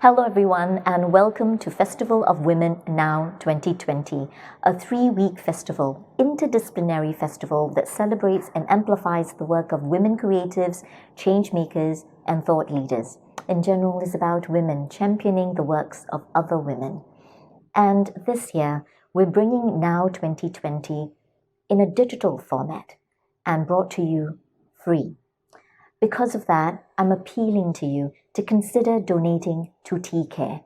Hello everyone and welcome to Festival of Women Now 2020, a 3-week festival, interdisciplinary festival that celebrates and amplifies the work of women creatives, change makers and thought leaders. In general, it's about women championing the works of other women. And this year, we're bringing Now 2020 in a digital format and brought to you free. Because of that, I'm appealing to you to consider donating to T-Care.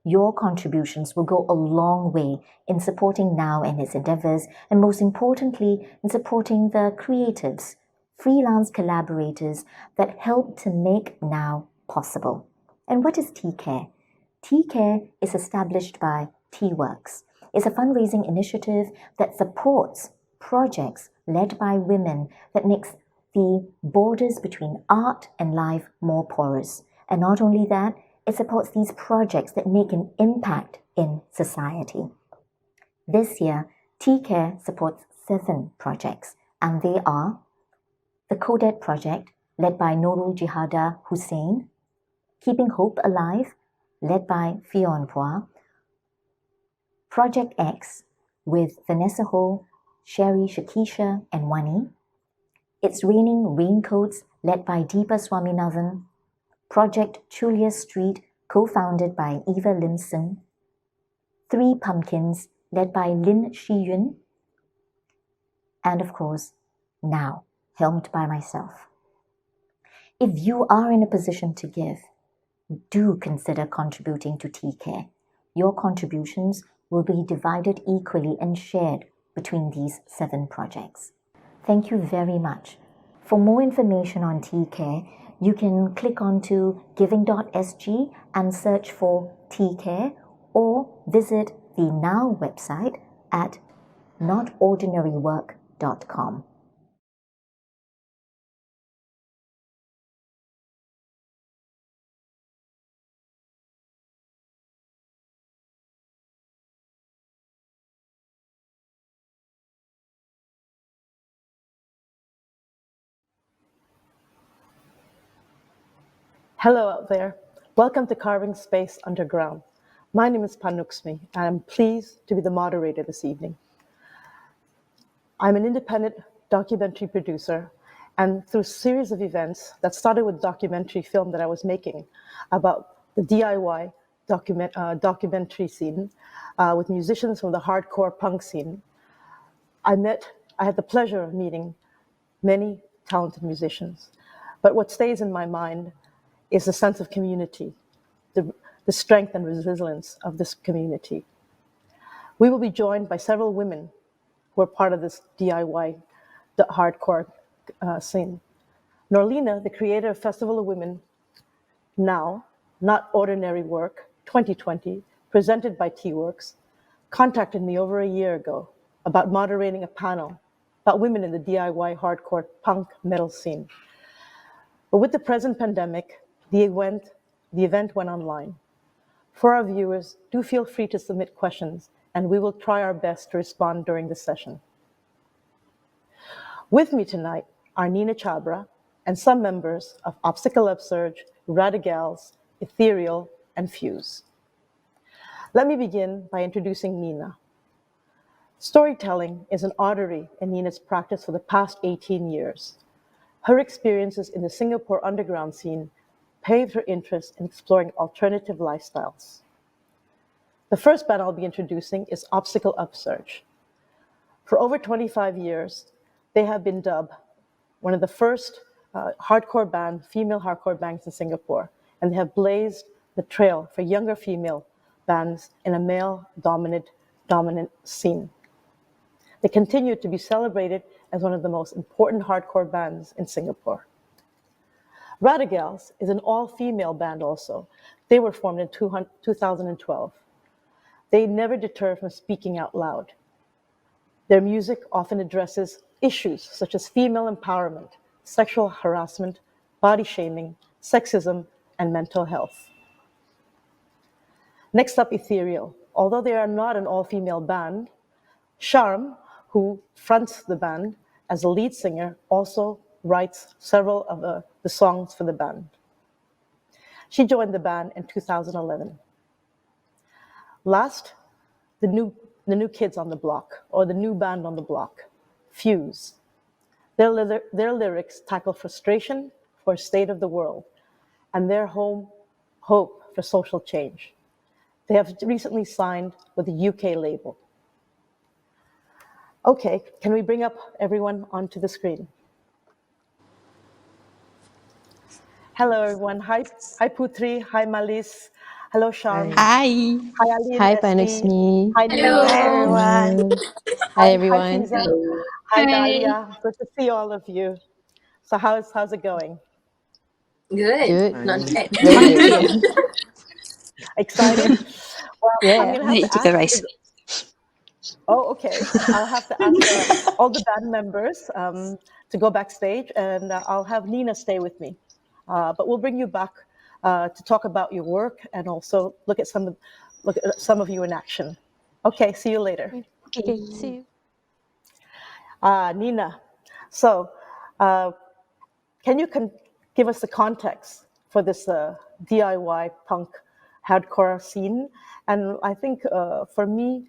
Your contributions will go a long way in supporting Now and its endeavors, and most importantly, in supporting the creatives, freelance collaborators that help to make Now possible. And what is T-Care? T-Care is established by T-Works. It's a fundraising initiative that supports projects led by women that makes the borders between art and life more porous. And not only that, it supports these projects that make an impact in society. This year, T-Care supports 7 projects, and they are the Kodet Project, led by Nurul Jihada Hussein, Keeping Hope Alive, led by Fionn Phua, Project X, with Vanessa Ho, Sherry Shakisha, and Wani, It's Raining Raincoats, led by Deepa Swaminathan, Project Julia Street, co-founded by Eva Limson, 3 Pumpkins, led by Lin Shiyun, and of course, Now, helmed by myself. If you are in a position to give, do consider contributing to T-Care. Your contributions will be divided equally and shared between these 7 projects. Thank you very much. For more information on T-Care, you can click onto giving.sg and search for T-Care, or visit the Now website at notordinarywork.com. Hello out there. Welcome to Carving Space Underground. My name is Panuksmi, and I'm pleased to be the moderator this evening. I'm an independent documentary producer, and through a series of events that started with documentary film that I was making about the DIY documentary scene with musicians from the hardcore punk scene, I had the pleasure of meeting many talented musicians. But what stays in my mind is the sense of community, the strength and resilience of this community. We will be joined by several women who are part of this DIY hardcore scene. Norlina, the creator of Festival of Women Now, Not Ordinary Work 2020, presented by T-Works, contacted me over a year ago about moderating a panel about women in the DIY hardcore punk metal scene. But with the present pandemic, the event went online. For our viewers, do feel free to submit questions, and we will try our best to respond during the session. With me tonight are Nina Chabra and some members of Obstacle Upsurge, Radigals, E-thereal, and Fuse. Let me begin by introducing Nina. Storytelling is an artery in Nina's practice for the past 18 years. Her experiences in the Singapore underground scene paved her interest in exploring alternative lifestyles. The first band I'll be introducing is Obstacle Upsurge. For over 25 years, they have been dubbed one of the first female hardcore bands in Singapore, and they have blazed the trail for younger female bands in a male-dominant scene. They continue to be celebrated as one of the most important hardcore bands in Singapore. Radigals is an all-female band also. They were formed in 2012. They never deter from speaking out loud. Their music often addresses issues such as female empowerment, sexual harassment, body shaming, sexism, and mental health. Next up, E-thereal. Although they are not an all-female band, Sharm, who fronts the band as a lead singer, also writes several of the songs for the band. She joined the band in 2011. Last, the new kids on the block, or the new band on the block, Fuse. Their lyrics tackle frustration for a state of the world and their hope for social change. They have recently signed with a UK label. Okay, can we bring up everyone onto the screen? Hello, everyone. Hi, Putri. Hi, Malis. Hello, Sharm. Hi. Hi, Ali and Hi, Leslie. Panuksmi. Hi, Hello. Nina. Hi, Hello. Hi, Hi, everyone. Fiza. Hi, Dalia. Good to see all of you. So how's it going? Good. Good. Not bad. Very good. Hungry? Excited? Well, I'm Yeah. going to have to Chicken ask rice. Oh, okay. I'll have to ask all the band members to go backstage, and I'll have Nina stay with me. But we'll bring you back to talk about your work and also look at some of you in action. Okay, see you later. Okay, see you. Nina, so uh, can you give us the context for this DIY punk hardcore scene? And I think for me,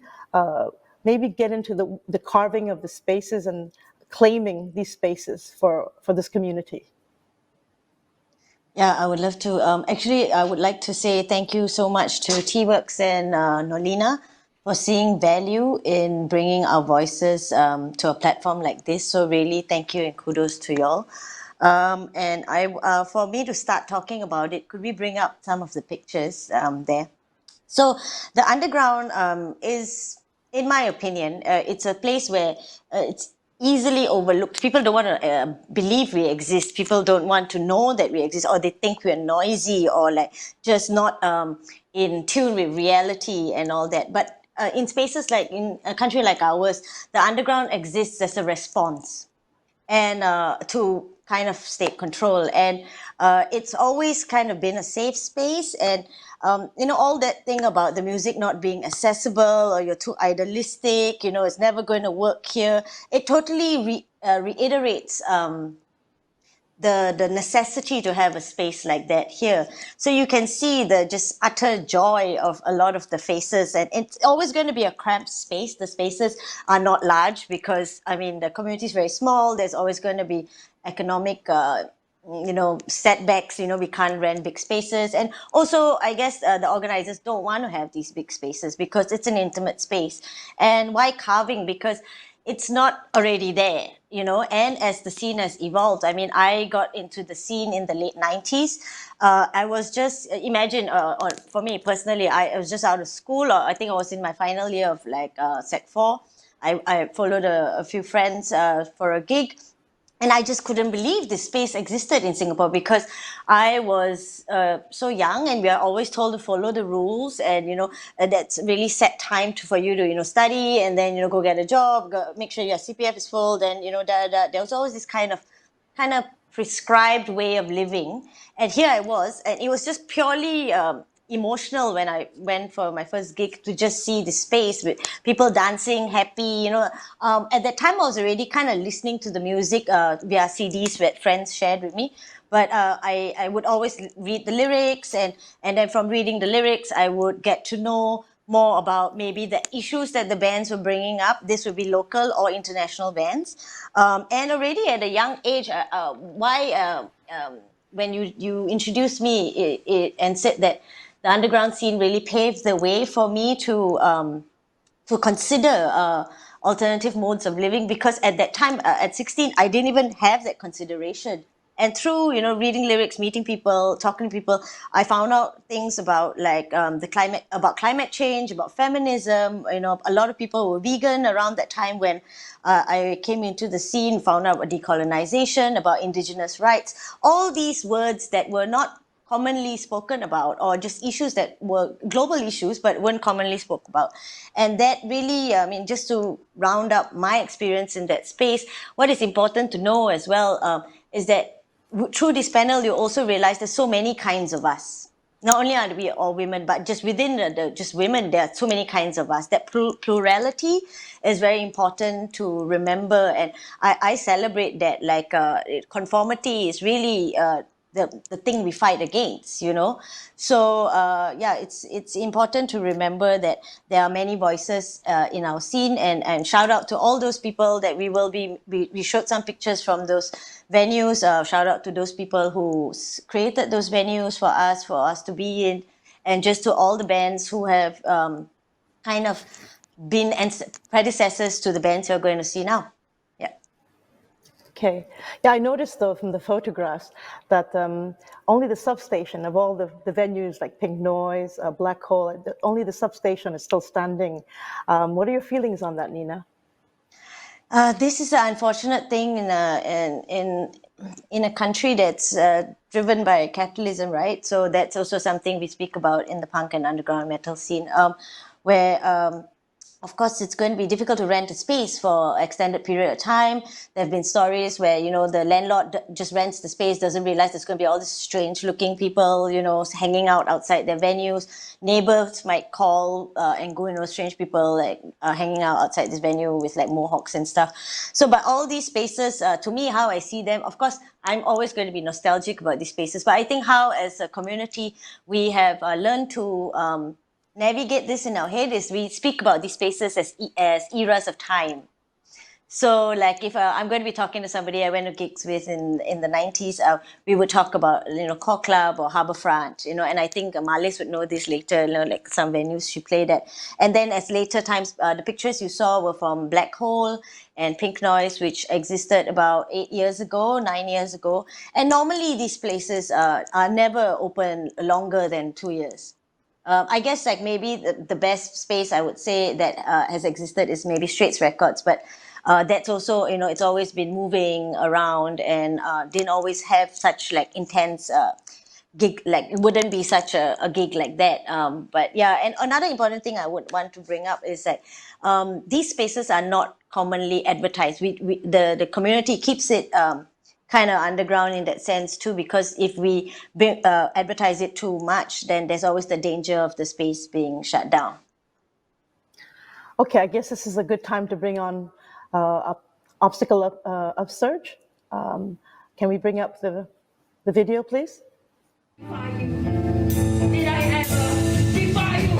maybe get into the carving of the spaces and claiming these spaces for this community. Yeah, I would love to. Actually, I would like to say thank you so much to T-Works and Nolina for seeing value in bringing our voices to a platform like this. So really, thank you and kudos to y'all. And for me to start talking about it, could we bring up some of the pictures there? So the underground is, in my opinion, it's a place where it's easily overlooked. People don't want to believe we exist. People don't want to know that we exist, or they think we're noisy or like just not in tune with reality and all that. But in spaces like in a country like ours, the underground exists as a response and to kind of state control, and it's always kind of been a safe space. And all that thing about the music not being accessible or you're too idealistic, it's never going to work here, it totally reiterates the necessity to have a space like that here. So you can see the just utter joy of a lot of the faces, and it's always going to be a cramped space. The spaces are not large because, I mean, the community is very small. There's always going to be economic setbacks. We can't rent big spaces. And also, I guess the organizers don't want to have these big spaces because it's an intimate space. And why carving? Because it's not already there, and as the scene has evolved, I mean, I got into the scene in the late 90s. I was just, imagine, for me personally, I was just out of school, or I think I was in my final year of like Sec 4. I followed a few friends for a gig, and I just couldn't believe this space existed in Singapore because I was so young, and we are always told to follow the rules, and that's really set time for you to study, and then go get a job, make sure your CPF is full. Then there was always this kind of prescribed way of living, and here I was, and it was just purely emotional when I went for my first gig to just see the space with people dancing, happy. At that time I was already kind of listening to the music via CDs that friends shared with me. But I would always read the lyrics, and then from reading the lyrics, I would get to know more about maybe the issues that the bands were bringing up. This would be local or international bands. And already at a young age, when you introduced me and said that the underground scene really paved the way for me to consider alternative modes of living, because at that time, at 16, I didn't even have that consideration. And through reading lyrics, meeting people, talking to people, I found out things about like about climate change, about feminism. A lot of people were vegan around that time when I came into the scene. Found out about decolonization, about indigenous rights, all these words that were not commonly spoken about, or just issues that were global issues but weren't commonly spoken about. And that really, I mean, just to round up my experience in that space, what is important to know as well is that through this panel, you also realize there's so many kinds of us. Not only are we all women, but just within just women, there are so many kinds of us. That plurality is very important to remember, and I celebrate that. Like conformity is really the thing we fight against, you know. So yeah, it's important to remember that there are many voices in our scene, and shout out to all those people that we showed some pictures from those venues. Shout out to those people who created those venues for us to be in, and just to all the bands who have kind of been predecessors to the bands you're going to see now. Yeah. Okay. Yeah, I noticed though from the photographs that only the substation of all the venues like Pink Noise, Black Hole, only the substation is still standing. What are your feelings on that, Nina? This is an unfortunate thing in a country that's driven by capitalism, right? So that's also something we speak about in the punk and underground metal scene, where of course, it's going to be difficult to rent a space for an extended period of time. There have been stories where, you know, the landlord just rents the space, doesn't realize there's going to be all these strange looking people, you know, hanging out outside their venues. Neighbors might call and go, you know, strange people like hanging out outside this venue with like mohawks and stuff. So, but all these spaces, to me, how I see them, of course, I'm always going to be nostalgic about these spaces, but I think how as a community, we have learned to navigate this in our head is we speak about these spaces as eras of time. So like if I'm going to be talking to somebody I went to gigs with in the 90s, we would talk about, you know, Core Club or Harbourfront, you know, and I think Malis would know this later, you know, like some venues she played at. And then as later times, the pictures you saw were from Black Hole and Pink Noise, which existed about 9 years ago. And normally these places are never open longer than 2 years. I guess like maybe the best space I would say that has existed is maybe Straits Records, but that's also, you know, it's always been moving around and didn't always have such like intense gig, like it wouldn't be such a gig like that. But yeah, and another important thing I would want to bring up is that these spaces are not commonly advertised. The community keeps it kind of underground in that sense too, because if we advertise it too much, then there's always the danger of the space being shut down. Okay, I guess this is a good time to bring on Obstacle Upsurge. Can we bring up the video, please? Did I ever defy you?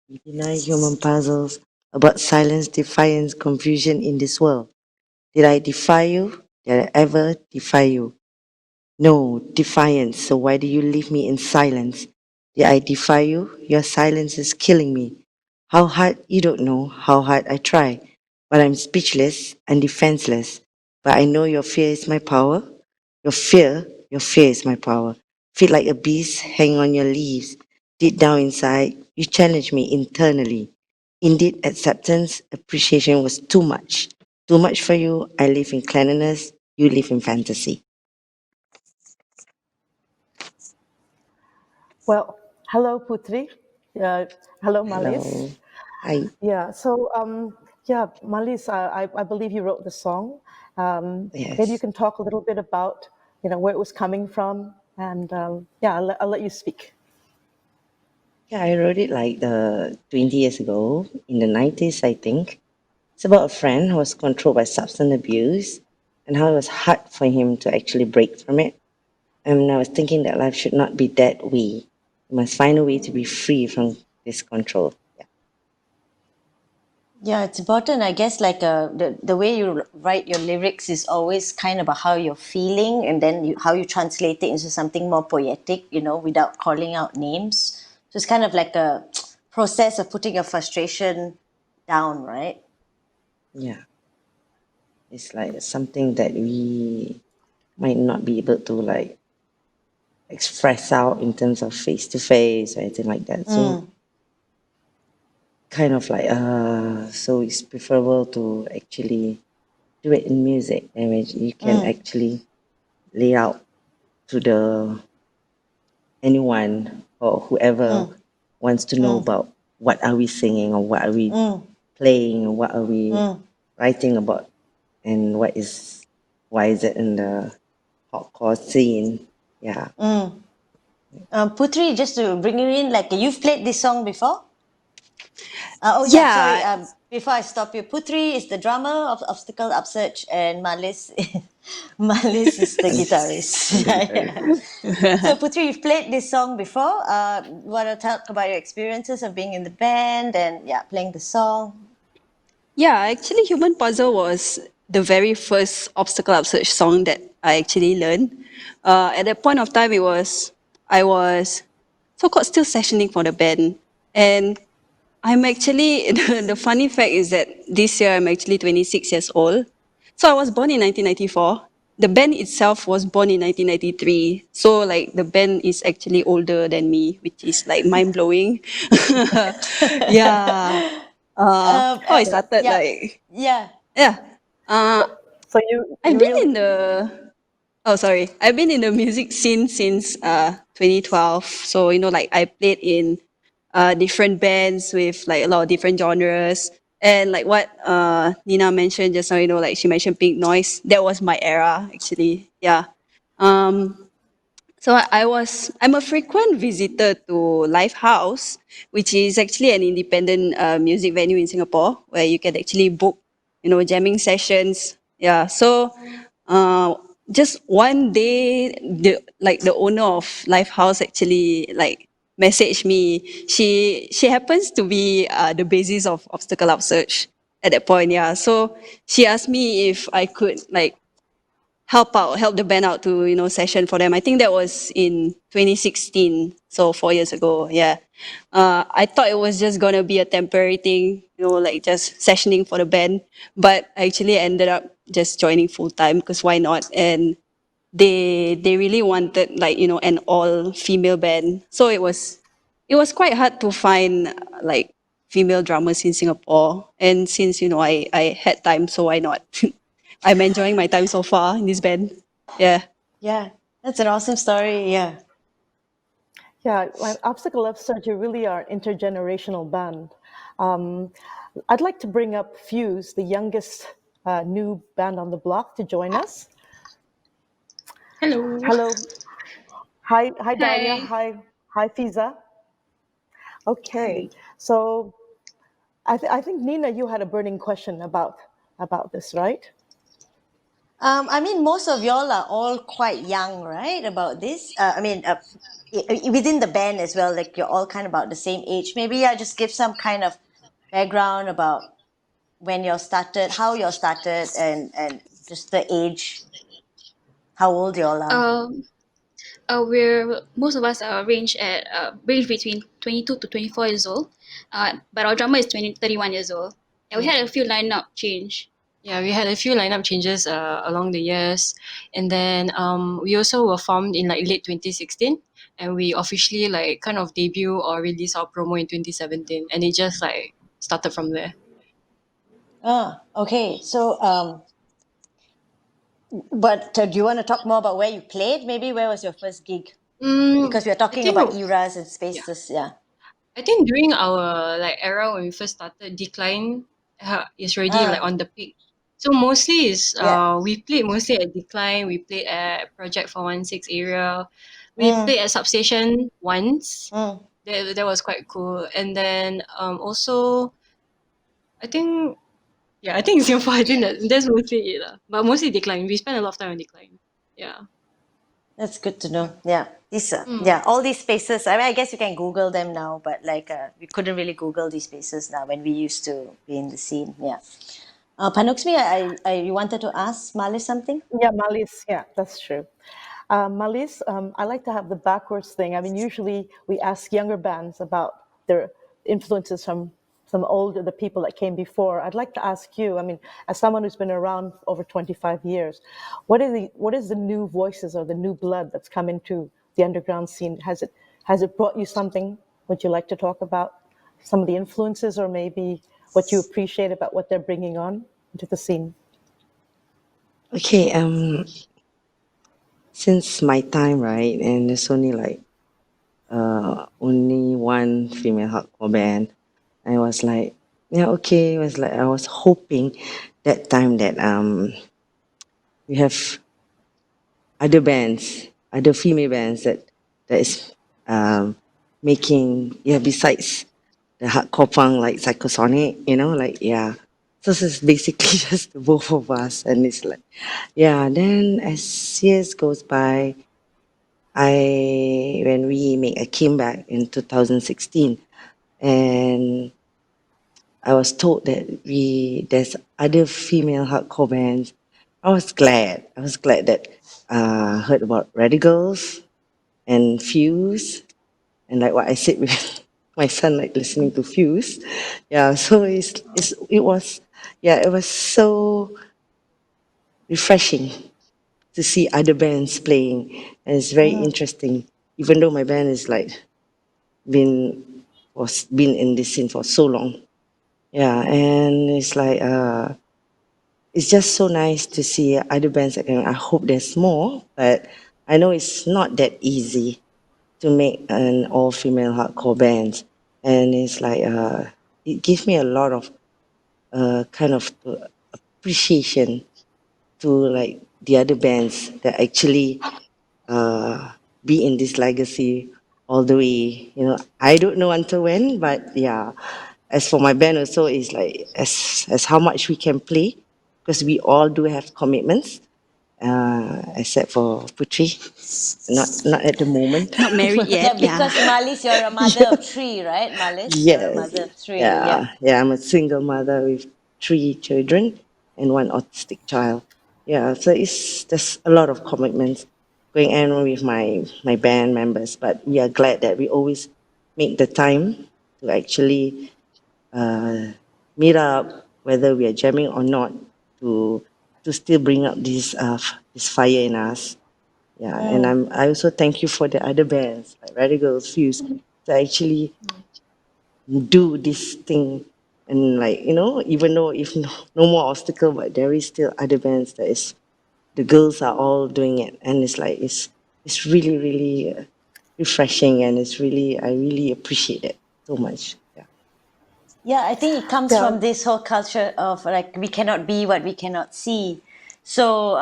We deny human puzzles about silence, defiance, confusion in this world. Did I defy you? Did I ever defy you? No, defiance. So why do you leave me in silence? Did I defy you? Your silence is killing me. How hard, you don't know how hard I try. But I'm speechless and defenseless. But I know your fear is my power. Your fear is my power. Feel like a beast hanging on your leaves. Deep down inside, you challenged me internally. Indeed, acceptance, appreciation was too much. Too much for you. I live in cleanliness. You live in fantasy. Well, hello, Putri. Hello, Malis. Hello. Hi. Yeah, so Malis, I believe you wrote the song. Maybe you Yes. can talk a little bit about, where it was coming from, and I'll let you speak. Yeah, I wrote it like 20 years ago, in the 90s, I think. It's about a friend who was controlled by substance abuse and how it was hard for him to actually break from it. And I was thinking that life should not be that way. You must find a way to be free from this control. Yeah. Yeah, it's important. I guess like the way you write your lyrics is always kind of about how you're feeling, and then how you translate it into something more poetic, without calling out names. So it's kind of like a process of putting your frustration down, right? Yeah. It's like something that we might not be able to like express out in terms of face to face or anything like that. So kind of like so it's preferable to actually do it in music, and which you can actually lay out to the anyone or whoever wants to know about what are we singing or what are we playing or what are we writing about, and why is it in the hardcore scene. Yeah. Putri, just to bring you in, like you've played this song before? Sorry. Yeah, Before I stop you, Putri is the drummer of Obstacle Upsurge, and Malis, Malis is the guitarist. So, Putri, you've played this song before. Want to talk about your experiences of being in the band and playing the song? yeah. Actually, Human Puzzle was the very first Obstacle Upsurge song that I actually learned. At that point of time, I was so-called still sessioning for the band, and I'm actually the funny fact is that this year I'm actually 26 years old. So I was born in 1994. The band itself was born in 1993. So like the band is actually older than me, which is like mind blowing. Yeah. How I started Yeah, like yeah. yeah. Uh, So you I've you been really in the Oh, sorry. I've been in the music scene since 2012. So, like I played in different bands with like a lot of different genres. And like what Nina mentioned just now, like she mentioned Pink Noise. That was my era, actually. Yeah. Um, so I'm a frequent visitor to Live House, which is actually an independent music venue in Singapore where you can actually book, jamming sessions. Yeah. So, uh, just one day, the owner of Live House actually like messaged me. She happens to be the basis of Obstacle Upsurge at that point. Yeah. So she asked me if I could like help the band out to session for them. I think that was in 2016, so 4 years ago. Yeah, I thought it was just gonna be a temporary thing, like just sessioning for the band, but I actually ended up just joining full time because why not? And they really wanted like an all female band, so it was quite hard to find like female drummers in Singapore. And since I had time, so why not? I'm enjoying my time so far in this band. Yeah. Yeah, that's an awesome story. Yeah. Obstacle Upsurge, you really are an intergenerational band. Um, I'd like to bring up Fuse, the youngest new band on the block, to join us. Hello. Hello, hi Dahlia, Hi. hi Fiza. Okay, Hi. so I think Nina, you had a burning question about this, right? I mean, most of y'all are all quite young, right? About this. Within the band as well, like you're all kind of about the same age. Maybe I just give some kind of background about when you all started, how you all started, and just the age, how old you all are. Um, we're most of us are range between 22 to 24 years old. But our drummer is 31 years old. And we had a few lineup change. Yeah, we had a few lineup changes along the years, and then we also were formed in like late 2016, and we officially like kind of debut or release our promo in 2017, and it just like started from there. Okay. So, but do you want to talk more about where you played? Maybe where was your first gig? Because we are I talking think about eras and yeah, spaces. Yeah. I think during our like era when we first started, Decline is already like Ah, on the peak. So mostly is yeah. we played mostly at Decline. We played at Project 416 area. We Mm, played at Substation once. mm. That was quite cool. And then also I think I think in Singapore I think that's mostly it lah. But mostly Decline. We spent a lot of time on Decline. Yeah. That's good to know. Yeah. These, Mm. yeah, all these spaces. I mean, I guess you can Google them now, but like, we couldn't really Google these spaces now when we used to be in the scene. Yeah. Panuksmi, you wanted to ask Mali something? Yeah, Malis. Yeah, that's true. Malis, I like to have the backwards thing. I mean, usually we ask younger bands about their influences from some older, the people that came before. I'd like to ask you, I mean, as someone who's been around over 25 years, what is the new voices or the new blood that's come into the underground scene? Has it brought you something? Would you like to talk about some of the influences or maybe what you appreciate about what they're bringing on into the scene? Okay, since my time, right, and there's only like only one female hardcore band, I was like, yeah, okay. It was like I was hoping that time that we have other bands, other female bands that is making, yeah, besides the hardcore punk like Psychosonic, like, yeah. So this is basically just the both of us, and it's like, yeah. Then as years goes by, I came back in 2016, and I was told that there's other female hardcore bands. I was glad. I was glad that heard about Radigals and Fuse, and like what I said with my son, like listening to Fuse. Yeah, so it was so refreshing to see other bands playing, and it's very interesting. Even though my band is like been been in this scene for so long, yeah, and it's like it's just so nice to see other bands again. I hope there's more, but I know it's not that easy to make an all-female hardcore band, and it's like it gives me a lot of kind of appreciation to like the other bands that actually be in this legacy all the way. I don't know until when, but yeah. As for my band also, is like as how much we can play, because we all do have commitments, except for Putri, not at the moment. Not married Yeah, yet. Yeah. because Malis, you're a mother of three, right, Malis? You're a Yes, mother of three. Yeah. yeah. I'm a single mother with 3 children and one autistic child. Yeah, so there's a lot of commitments going on with my band members, but we are glad that we always make the time to actually meet up, whether we are jamming or not, to still bring up this fire in us. Yeah, and I also thank you for the other bands like Radigals, Fuse, to actually do this thing, and like, even though if no more obstacle, but there is still other bands that is the girls are all doing it, and it's like it's really really refreshing, and I really appreciate it so much. Yeah. Yeah, I think it comes Yeah, from this whole culture of like we cannot be what we cannot see. So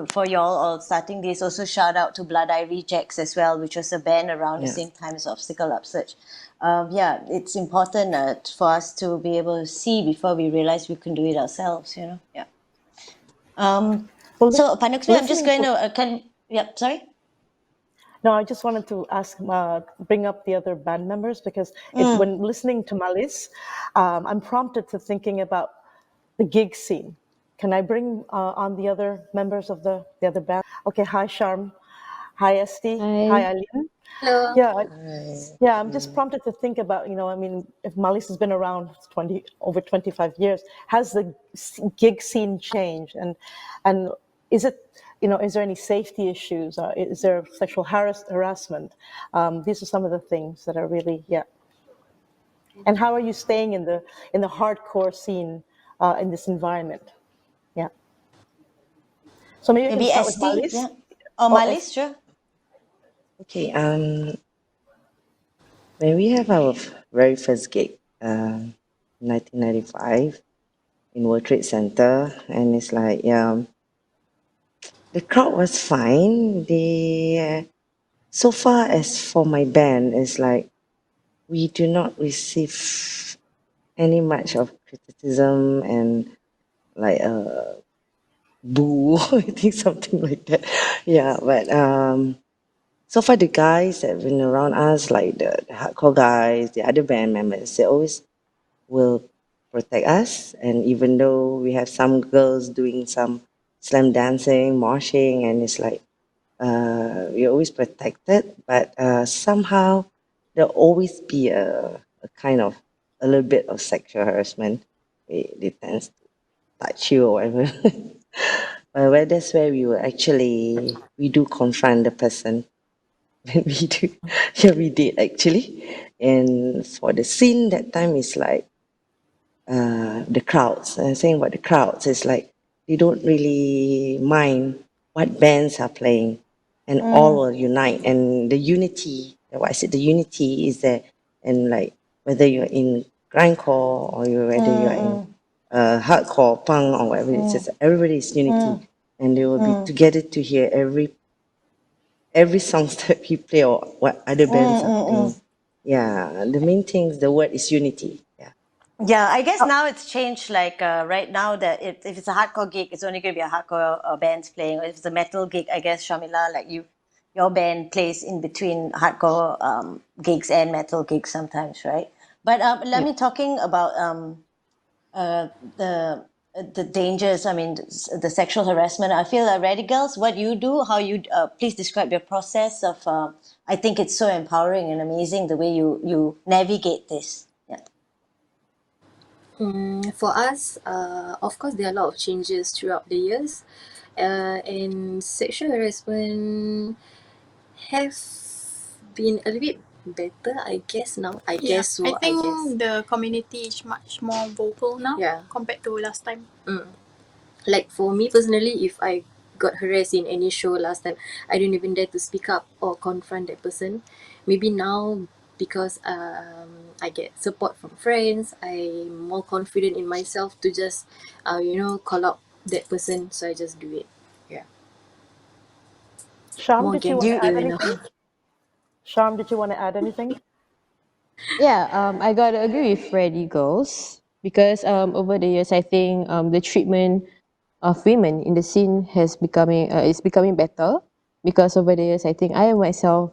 for y'all all starting this, also shout out to Blood Eye Rejects as well, which was a band around the Yeah. same time as Obstacle Upsurge. Yeah, it's important for us to be able to see before we realize we can do it ourselves. Yeah. well, So Panuksmi, I'm just listening going to to yeah. Sorry. No, I just wanted to bring up the other band members because when listening to Malis, I'm prompted to thinking about the gig scene. Can I bring on the other members of the other band? Okay, hi Sharm, hi Esti, hi Hi. Eileen. Hello. Yeah, I'm just prompted to think about, I mean, if Malis has been around over 25 years, has the gig scene changed? And is it, is there any safety issues? Is there sexual harassment? These are some of the things that are really, yeah. And how are you staying in the hardcore scene in this environment? Yeah. So maybe I can Maybe start with SD, Malis. yeah. Or Oh, Malis, sure. Okay, when we have our very first gig, 1995, in World Trade Center, and it's like, yeah, the crowd was fine. So far as for my band, it's like we do not receive any much of criticism and like boo, I think something like that. Yeah, but so far the guys that have been around us, like the hardcore guys, the other band members, they always will protect us. And even though we have some girls doing some slam dancing, moshing, and it's like we're always protected, but somehow there'll always be a kind of a little bit of sexual harassment. They tend to touch you or whatever. But where that's where we do confront the person when we do. Yeah, we did actually. And for the scene that time is like the crowds. And saying about the crowds is like they don't really mind what bands are playing, and all will unite. And the unity, what I said, the unity is there. And like whether you're in grindcore or whether you're in hardcore, punk or whatever, it's just everybody is unity, and they will be together to hear every songs that we play or what other bands are playing. Yeah, the main thing is the word is unity. Yeah. Yeah, I guess now it's changed. Like right now, that if it's a hardcore gig, it's only going to be a hardcore bands playing. Or if it's a metal gig, I guess Shamila, like your band plays in between hardcore gigs and metal gigs sometimes, right? But let me talking about the dangers. I mean, the sexual harassment. I feel Radigals, what you do, how you please describe your process of. I think it's so empowering and amazing the way you navigate this. Yeah. For us, of course, there are a lot of changes throughout the years, and sexual harassment have been a little bit better, I guess now. I Yeah, guess so. I think guess. the community is much more vocal now Yeah. compared to last time. Like for me personally, if I got harassed in any show last time, I don't even dare to speak up or confront that person. Maybe now, because I get support from friends, I'm more confident in myself to just call out that person, so I just do it. Yeah. Sham, More did you want to add gangster now. anything? Sham, did you want to add anything? Yeah, I gotta agree with Radigals because over the years I think the treatment of women in the scene is becoming better because over the years I think I myself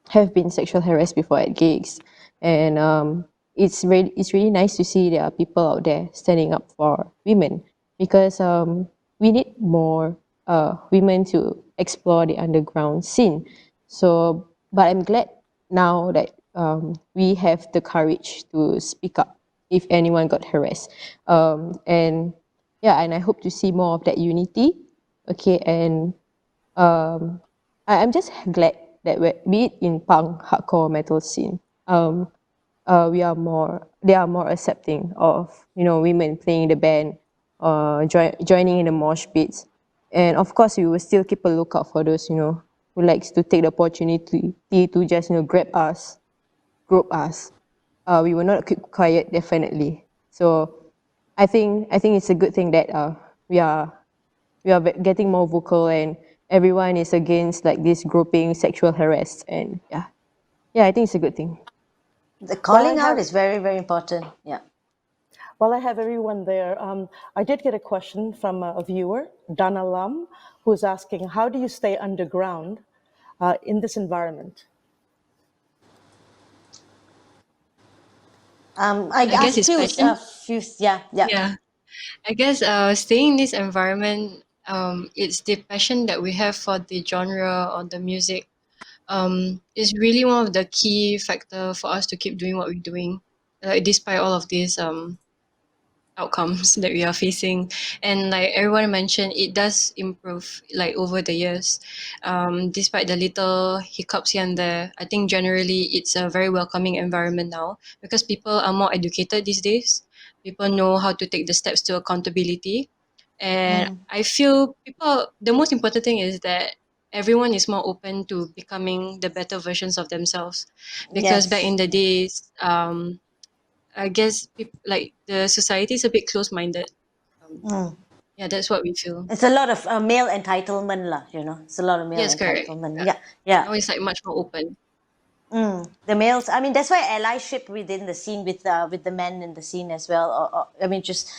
have been sexual harassed before at gigs, and it's really nice to see there are people out there standing up for women because we need more women to explore the underground scene. So, but I'm glad now that we have the courage to speak up if anyone got harassed, and yeah, and I hope to see more of that unity. Okay, and I'm just glad that be it in punk, hardcore, metal scene, they are more accepting of women playing the band, joining in the mosh pits, and of course we will still keep a lookout for those who likes to take the opportunity to just group us. We will not keep quiet, definitely. So I think it's a good thing that we are getting more vocal, and everyone is against like this grouping sexual harass, and yeah, I think it's a good thing. The Well, I calling out have is very, very important. Yeah. While I have everyone there, I did get a question from a viewer, Dana Lam, who's asking, how do you stay underground in this environment? I I guess asked it's few, passion. yeah, yeah. Yeah. I guess staying in this environment, it's the passion that we have for the genre or the music. is really one of the key factor for us to keep doing what we're doing, despite all of these outcomes that we are facing. And like everyone mentioned, it does improve like over the years, despite the little hiccups here and there. I think generally it's a very welcoming environment now because people are more educated these days. People know how to take the steps to accountability, and I feel the most important thing is that everyone is more open to becoming the better versions of themselves, because back in Yes. the days, I guess like the society is a bit close-minded. Yeah, that's what we feel. It's a lot of male entitlement lah, you know. It's a lot of male Yes, correct. entitlement. Yeah. Yeah. Now it's like much more open. The males. I mean, that's why allyship within the scene with the men in the scene as well. I mean, just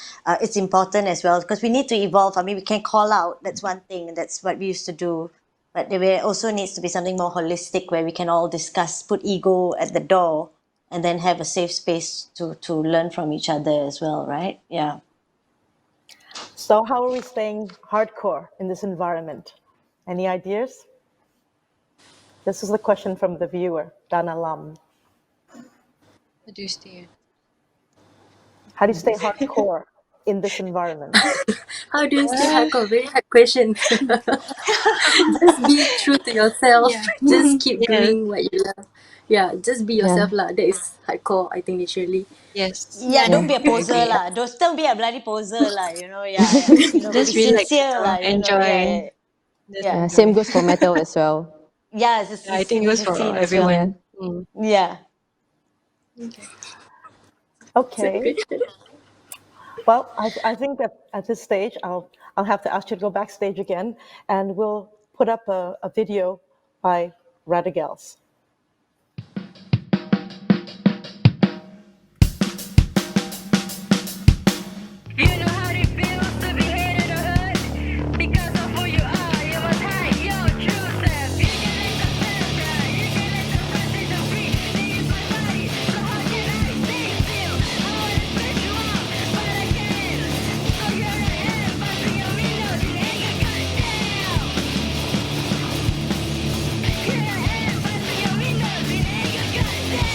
it's important as well because we need to evolve. I mean, we can call out. That's one thing, and that's what we used to do. But there also needs to be something more holistic where we can all discuss, put ego at the door, and then have a safe space to learn from each other as well, right? Yeah. So how are we staying hardcore in this environment? Any ideas? This is the question from the viewer, Dana Lam. How do you stay? How do you stay hardcore in this environment? How do you stay hardcore? Very hard question. Just be true to yourself. Yeah. Just keep Yeah. doing what you love. Yeah, just be yourself lah. That is hardcore, I think, naturally. Yes. Yeah, don't be a I poser agree. lah. Don't be a bloody poser lah. You know, yeah. You know, be Just relax, sincere lah. You know, enjoy. Just yeah. Yeah, enjoy. same goes for metal as well. Yeah, it's Yeah, the I think same it with goes the for scene as well. everyone. Yeah. Okay. Well, I think that at this stage, I'll have to ask you to go backstage again, and we'll put up a video by Radigals. You know how it feels to be hated or hurt because of who you are. You must hide your true self. You can let the self die. You can let the message of free leave my body. So how can I stay still? I wanna split you off, but I can't. So here I am, busting your windows in anger. Goddamn. Here I am, busting your windows in anger. Goddamn.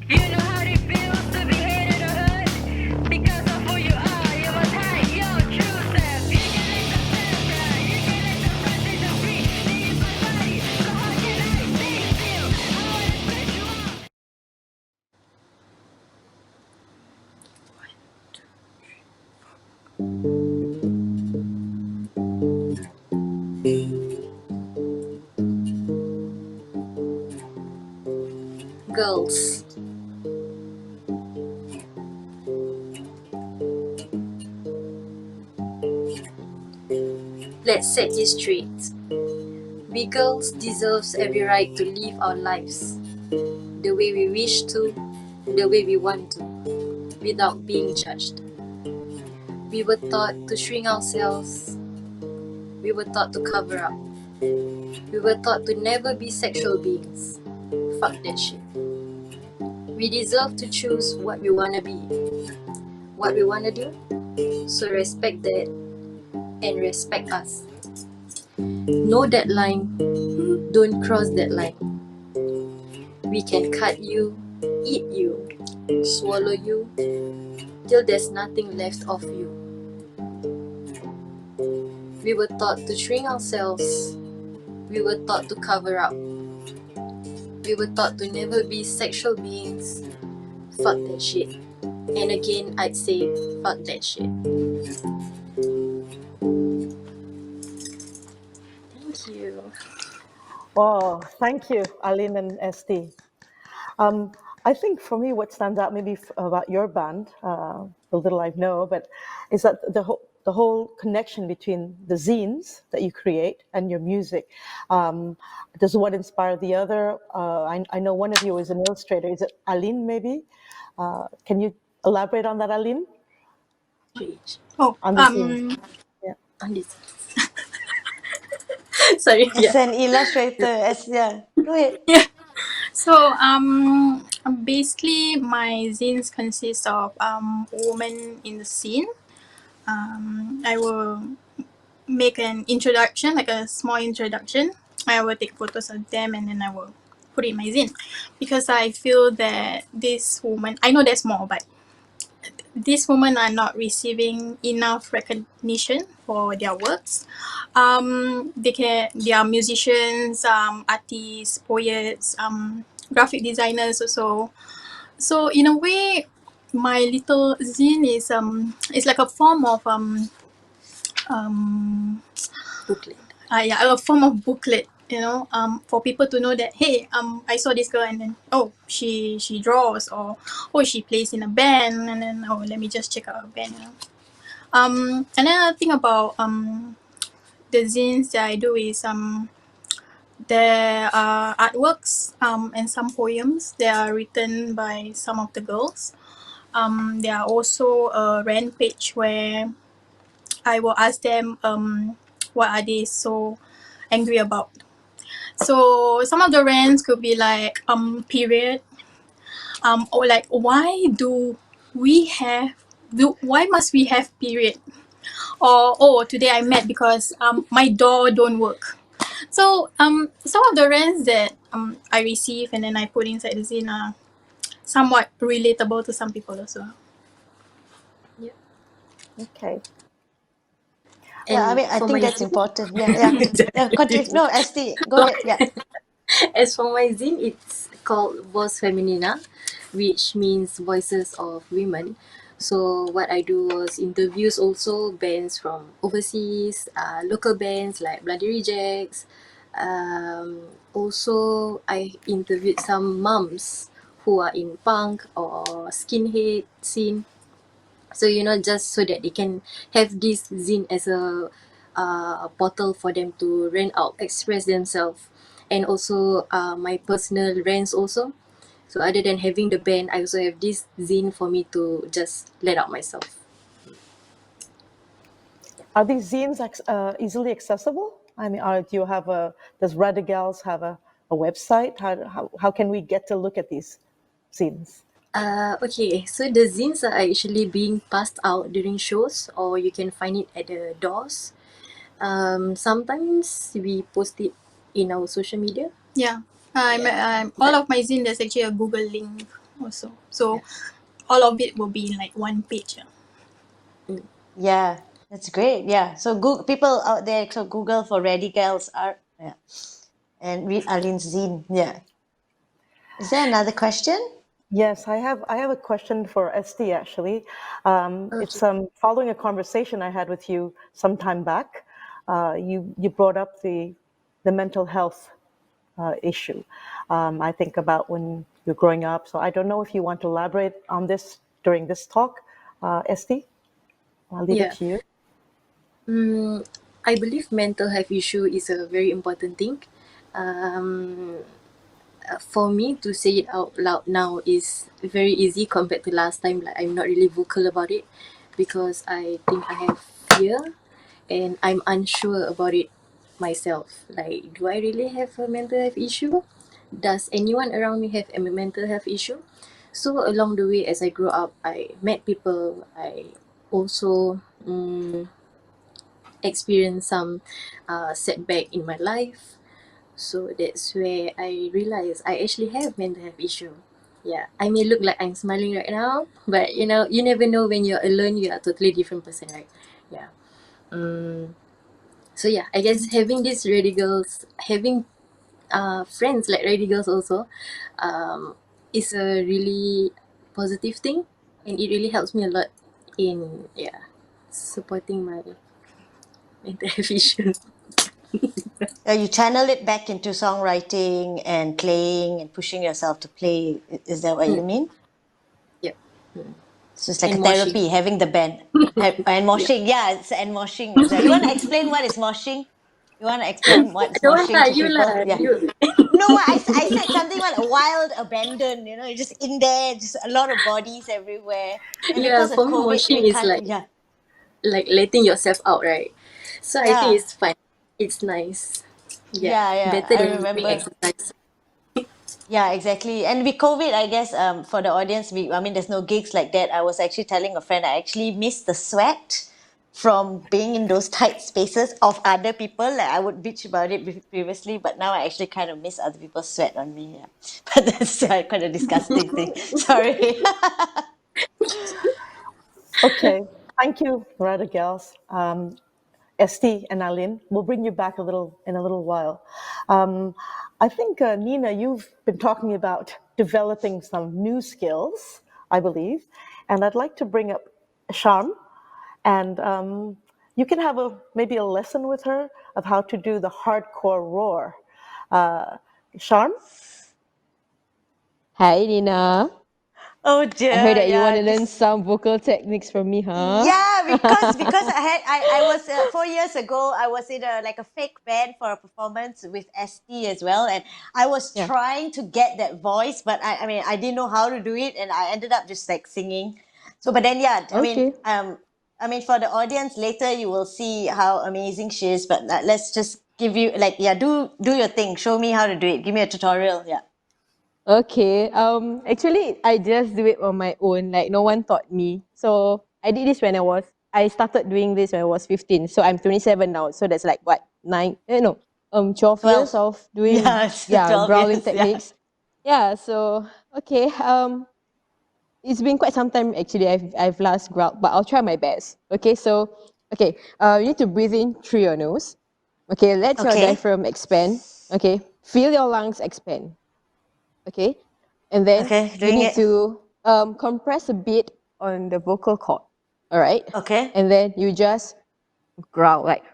You know how it feels to be hated or hurt because of who you are. You must hide your true self. You can let the self die. You can let the message of free leave my body. So how can I stay still? I wanna split you off. Girls. Let's set this straight. We girls deserves every right to live our lives the way we wish to, the way we want to, without being judged. We were taught to shrink ourselves. We were taught to cover up. We were taught to never be sexual beings. Fuck that shit. We deserve to choose what we wanna be, what we wanna do. So respect that and respect us. Know that line. Don't cross that line. We can cut you, eat you, swallow you, till there's nothing left of you. We were taught to shrink ourselves. We were taught to cover up. We were taught to never be sexual beings. Fuck that shit. And again, I'd say, fuck that shit. Thank you. Oh, thank you, Aline and Esti. I think for me, what stands out maybe about your band, the little I know, but is that the whole connection between the zines that you create and your music. Does one inspire the other? I know one of you is an illustrator. Is it Aline, maybe? Can you elaborate on that, Aline? Oh, On the zine. Yeah. On this. Sorry. As Yeah. an illustrator, as yeah. Go ahead. yeah. So Basically, my zines consist of women in the scene. I will make an introduction, like a small introduction. I will take photos of them and then I will put it in my zine, because I feel that this woman, I know there's more, but these women are not receiving enough recognition for their works. They are musicians, artists, poets, graphic designers also. So in a way, my little zine is it's like a form of Booklet. yeah, a form of booklet, for people to know that, hey, I saw this girl and then, oh, she draws, or oh, she plays in a band, and then, oh, let me just check out her band. And then another thing about the zines that I do is there are artworks and some poems that are written by some of the girls. There are also a rant page where I will ask them what are they so angry about. So some of the rants could be like period, or like why must we have period, or oh, today I'm mad because my door don't work. So some of the rants that I receive and then I put inside the zine are somewhat relatable to some people also. Okay. Yeah, I mean, I for think my that's zine, important. Yeah. Yeah, continue. No, ST, go ahead. Yeah. as for my zine, it's called Voz Feminina, which means voices of women. So what I do was interviews also bands from overseas, local bands like Bloody Rejects. Also, I interviewed some mums who are in punk or skinhead scene. So just so that they can have this zine as a portal for them to rent out, express themselves, and also my personal rants also. So other than having the band, I also have this zine for me to just let out myself. Are these zines easily accessible? I mean, does Radigals have a website? How can we get to look at these zines? Okay, so the zines are actually being passed out during shows, or you can find it at the doors. Sometimes we post it in our social media. Yeah. Yeah. All of my zine, there's actually a Google link also. So all of it will be in like one page. Yeah, that's great. Yeah. So Google, people out there, so Google for Radigals art. Yeah. And read Arlene's zine. Yeah. Is there another question? Yes, I have a question for ST actually. It's following a conversation I had with you some time back. You brought up the mental health issue. I think about when you're growing up. So I don't know if you want to elaborate on this during this talk, ST. I'll leave it Yeah. to you. I believe mental health issue is a very important thing. Um, for me to say it out loud now is very easy compared to last time. Like I'm not really vocal about it because I think I have fear and I'm unsure about it myself. Like, do I really have a mental health issue? Does anyone around me have a mental health issue? So along the way, as I grew up, I met people. I also experienced some setback in my life. So that's where I realized I actually have mental health issue. Yeah, I may look like I'm smiling right now, but you never know when you're alone. You are a totally different person, right? Yeah. So yeah, I guess having these Radigals, having friends like Radigals also, is a really positive thing, and it really helps me a lot in supporting my mental health issue. You channel it back into songwriting and playing and pushing yourself to play. Is that what you mean? Yep. So it's like a And moshing. therapy, having the band. And Yeah. moshing. Yeah, and moshing as well. You want to explain what is moshing? You want to explain what's Don't want moshing lah, to you people? lah, Yeah. you. No, I said something like wild abandon, you're just in there, just a lot of bodies everywhere. And Yeah, because of for me, COVID, we moshing is can't, like yeah. letting yourself out, right? So I think Yeah, it's fun. It's nice. Yeah, yeah, better I than doing remember. exercise. Yeah, exactly. And with COVID, I guess for the audience, I mean, there's no gigs like that. I was actually telling a friend I actually miss the sweat from being in those tight spaces of other people. Like I would bitch about it previously, but now I actually kind of miss other people's sweat on me. Yeah. But that's quite a disgusting thing. Sorry. Okay, thank you, Radigals. ST and Aline. We'll bring you back in a little while. I think, Nina, you've been talking about developing some new skills, I believe, and I'd like to bring up Sharm, and you can have maybe a lesson with her of how to do the hardcore roar. Sharm? Hi, Nina. Oh I heard dear, that you want yeah. to learn some vocal techniques from me, huh? Yeah, because I was 4 years ago I was in a fake band for a performance with ST as well, and I was Yeah. trying to get that voice, but I mean I didn't know how to do it, and I ended up just like singing. So, but then yeah, Okay. I mean for the audience later you will see how amazing she is. But let's just give you do your thing. Show me how to do it. Give me a tutorial. Yeah. Okay. Actually, I just do it on my own. Like no one taught me. So I did this when I started doing this when I was 15. So I'm 27 now. So that's like what 12 years 12. of doing Yeah, it's 12 growling years. Yeah. techniques. Yeah. So okay. It's been quite some time actually. I've last growled, but I'll try my best. Okay. So okay. You need to breathe in through your nose. Okay. Let your Okay. diaphragm expand. Okay. Feel your lungs expand. Okay, and then Okay, you doing need it. to compress a bit on the vocal cord. All right. Okay. And then you just growl like.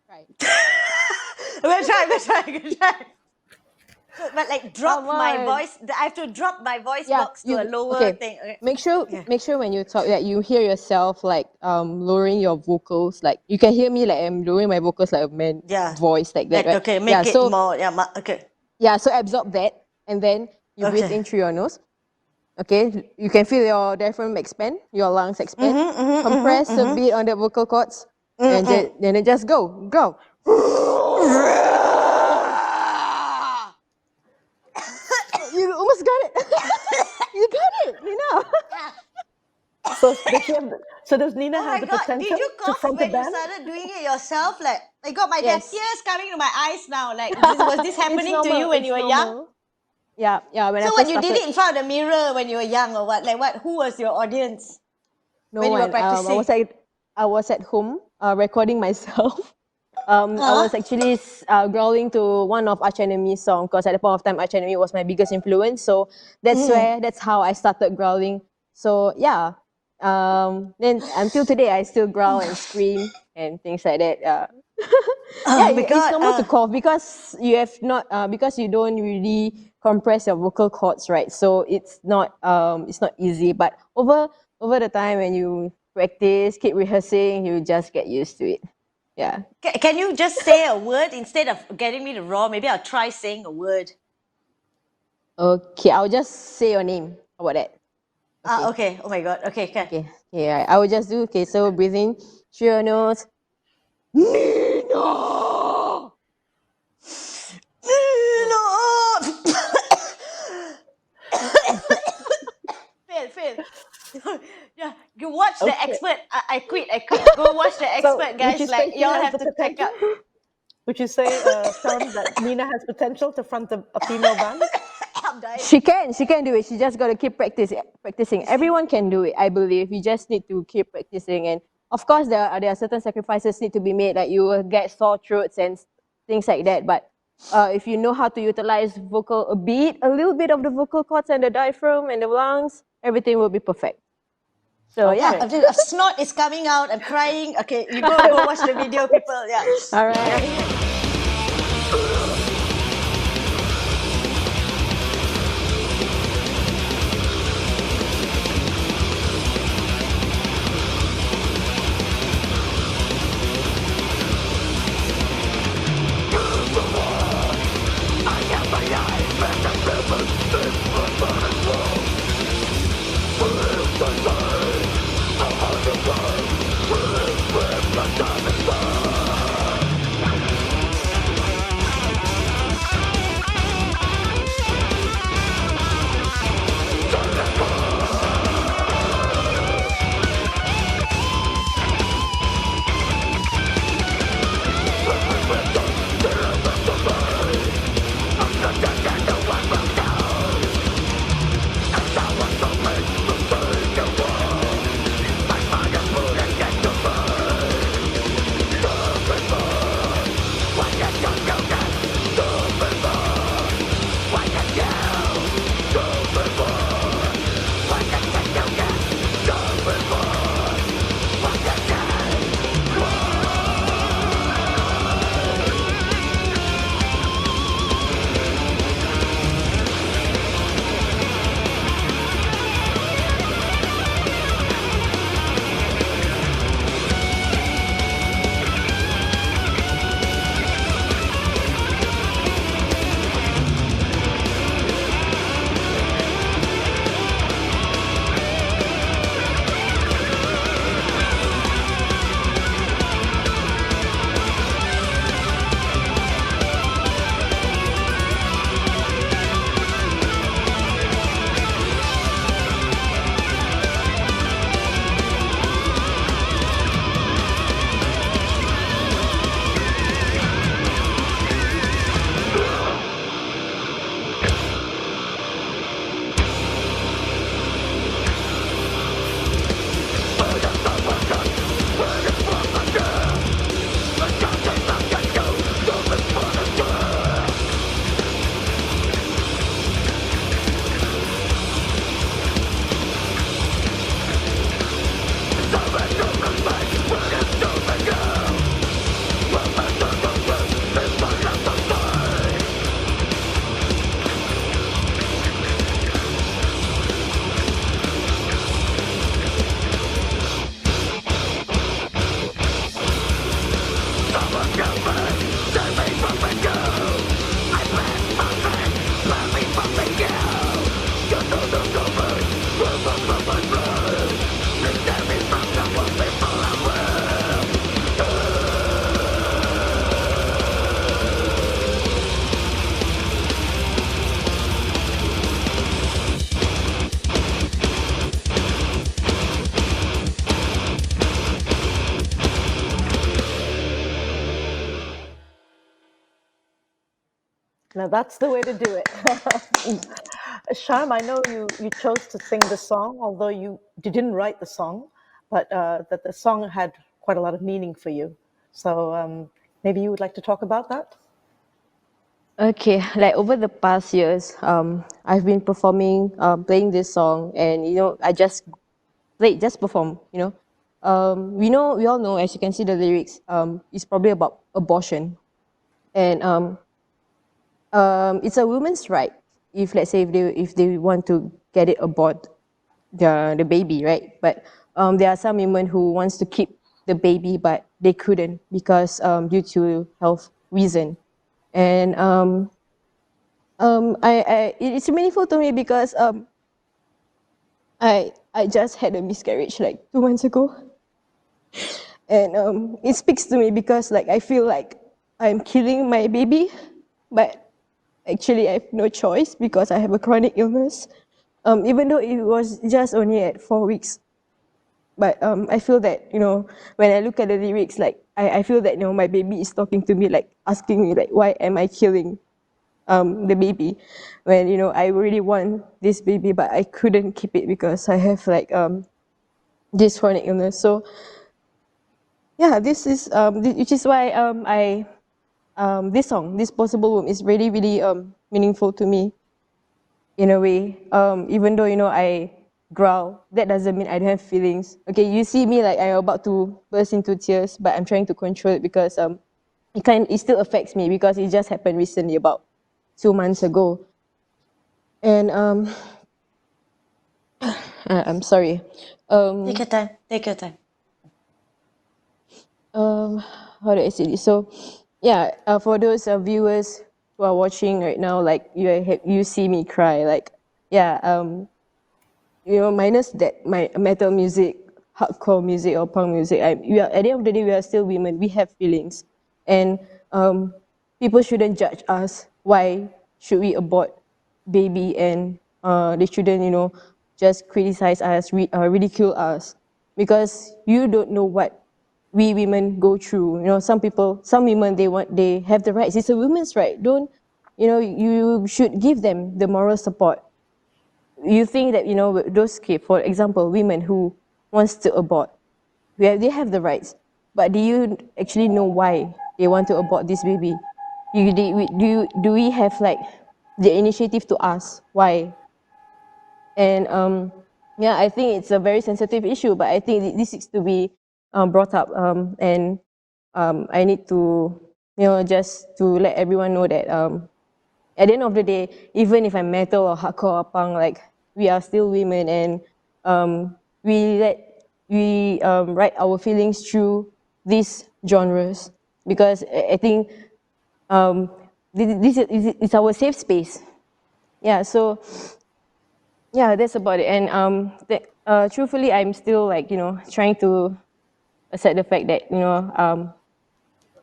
Right. I'm gonna try. So, but like drop Come my on. voice. I have to drop my voice Yeah. box to a lower Okay. thing. Okay. Make sure Yeah. when you talk that you hear yourself like lowering your vocals. Like you can hear me like I'm lowering my vocals like a man Yeah. voice like that, Like right? okay, Yeah. make it So more. Yeah. Okay. yeah. So absorb that, and then you breathe Okay. in through your nose. Okay, you can feel your diaphragm expand, your lungs expand. Compress a bit on the vocal cords, and then it just go. You almost got it. You got it, you know. So does Nina Oh have my the God! Did potential you to cough front a when you band? started doing it yourself? Like I got there are Yes. tears coming to my eyes now. Like was this It's happening to normal. you when you It's were young? normal. Yeah. When I So what, first you did started, it in front of the mirror when you were young or what? Like what? Who was your audience no when you were one. practicing? I was at home recording myself. I Huh? was actually growling to one of Arch Enemy's song because at the point of time Arch Enemy was my biggest influence. So that's how I started growling. So yeah, then until today I still growl and scream and things like that. Oh Yeah, my it's God! normal to cough because you have not because you don't really compress your vocal cords, right? So it's not easy. But over the time when you practice, keep rehearsing, you just get used to it. Yeah. Can you just say a word instead of getting me to raw? Maybe I'll try saying a word. Okay, I'll just say your name. How about that? Okay. Oh my God. Okay. Okay. Okay. Right. I will just do. Okay, so breathe in through your nose. Nina! No. Fail. Yeah, you watch the Okay. expert. I quit. Go watch the So expert, would guys. you Like say she y'all has have the to check potential? out. Would you say, Sharm, that Nina has potential to front a female band? I'm dying. She can do it. She just got to keep practicing. Everyone can do it, I believe. You just need to keep practicing. And of course, there are certain sacrifices need to be made. Like you will get sore throats and things like that. But if you know how to utilize a little bit of the vocal cords and the diaphragm and the lungs, everything will be perfect. So Yeah, yeah. a snot is coming out. I'm crying. Okay, you go watch the video, people. Yeah. All right. Now that's the way to do it. Sharm, I know you chose to sing the song, although you didn't write the song, but that the song had quite a lot of meaning for you. So maybe you would like to talk about that? Okay, like over the past years, I've been performing, playing this song, and I just perform. We all know, as you can see the lyrics, it's probably about abortion, and it's a woman's right. If let's say if they want to get it abort the baby, right? But there are some women who wants to keep the baby, but they couldn't because due to health reason, and it's meaningful to me because I just had a miscarriage like 2 months ago, and it speaks to me because like I feel like I'm killing my baby, but actually I have no choice because I have a chronic illness. Even though it was just only at 4 weeks, but I feel that when I look at the lyrics, like I feel that my baby is talking to me, like asking me like why am I killing the baby when I really want this baby but I couldn't keep it because I have like this chronic illness. So yeah, this is which is why I this song, Disposable Womb, is really meaningful to me in a way. Even though I growl, that doesn't mean I don't have feelings. Okay, you see me like I'm about to burst into tears, but I'm trying to control it because it still affects me because it just happened recently, about 2 months ago. And I'm sorry. Take your time. Take your time. How do I say this? So, yeah, for those viewers who are watching right now, like you see me cry, like yeah, minus that my metal music, hardcore music or punk music, at the end of the day we are still women. We have feelings, and people shouldn't judge us. Why should we abort baby? And they shouldn't just criticize us, ridicule us, because you don't know what we women go through. Some women, they have the rights. It's a women's right. Don't you should give them the moral support. You think that those kids, for example, women who wants to abort, they have the rights, but do you actually know why they want to abort this baby? Do we have like the initiative to ask why? And yeah, I think it's a very sensitive issue, but I think this needs to be brought up, and I need to just to let everyone know that at the end of the day, even if I'm metal or hardcore or punk, like we are still women, and we write our feelings through these genres, because I think this is our safe space. Yeah, so yeah, that's about it. And truthfully, I'm still like trying to accept the fact that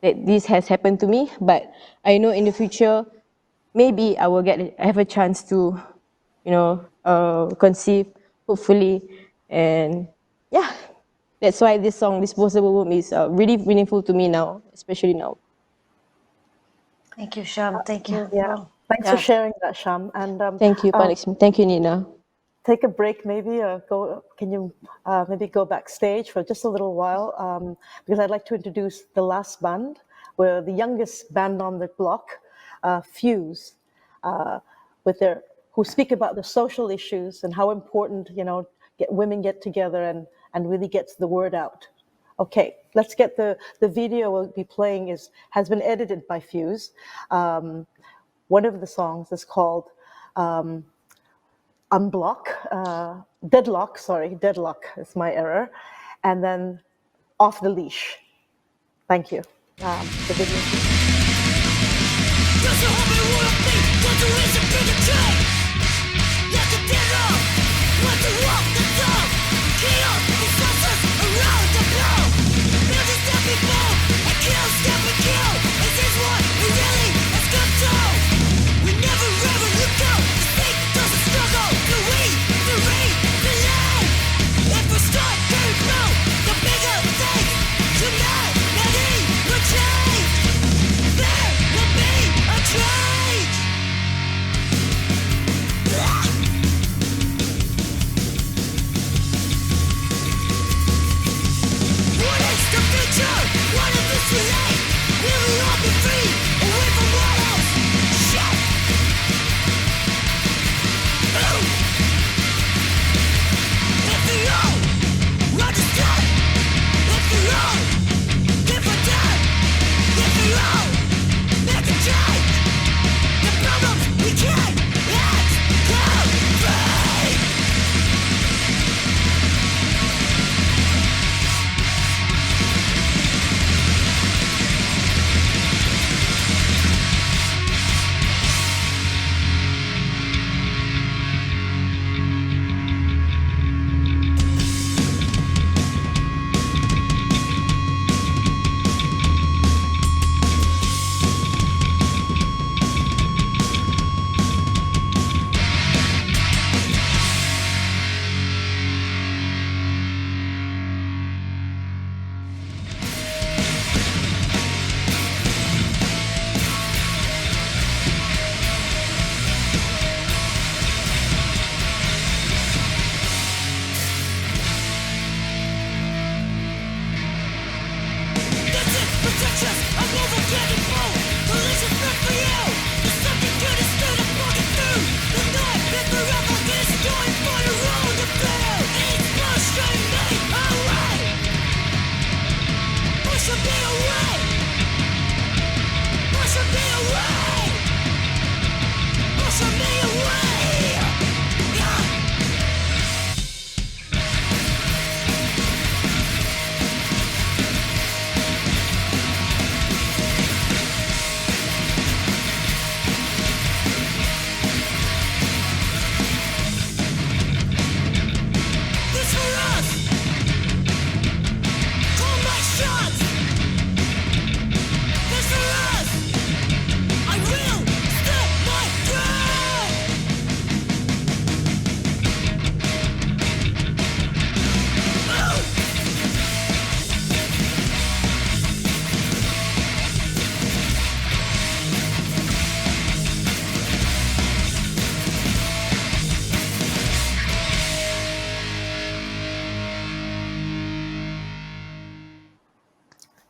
that this has happened to me. But I know in the future, maybe I have a chance to conceive, hopefully. And yeah, that's why this song, Disposable Womb, is really meaningful to me now, especially now. Thank you, Sham. Thank you. Yeah. Thanks for sharing that, Sham. And thank you, Panuksmi. Thank you, Nina. Take a break, maybe. Can you maybe go backstage for just a little while? Because I'd like to introduce the last band. We're the youngest band on the block, Fuse, who speak about the social issues and how important women get together and really gets the word out. Okay, let's get the video we'll be playing has been edited by Fuse. One of the songs is called Deadlock is my error, and then Off the Leash. Thank you. The video.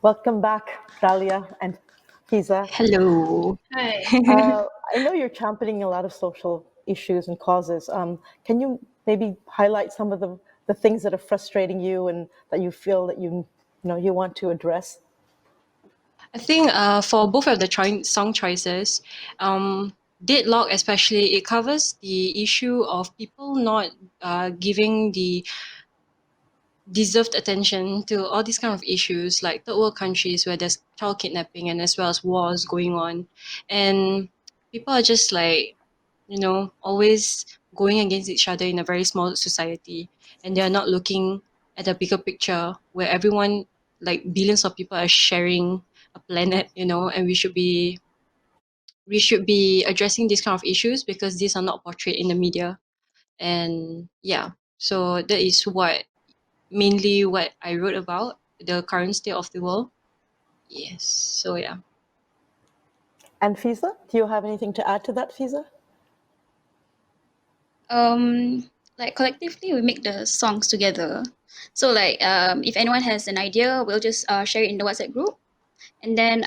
Welcome back, Dalia and Fiza. Hello. Hi. I know you're championing a lot of social issues and causes. Can you maybe highlight some of the things that are frustrating you and that you feel that you want to address? I think for both of the song choices, Deadlock especially, it covers the issue of people not giving the deserved attention to all these kind of issues like third world countries where there's child kidnapping and as well as wars going on. And people are just like, always going against each other in a very small society. And they're not looking at the bigger picture where everyone, like billions of people are sharing a planet, and we should be addressing these kind of issues because these are not portrayed in the media. And yeah, so that is mainly what I wrote about, the current state of the world. Yes. So yeah. And Fiza, do you have anything to add to that, Fiza? Like collectively we make the songs together. So like if anyone has an idea, we'll just share it in the WhatsApp group. And then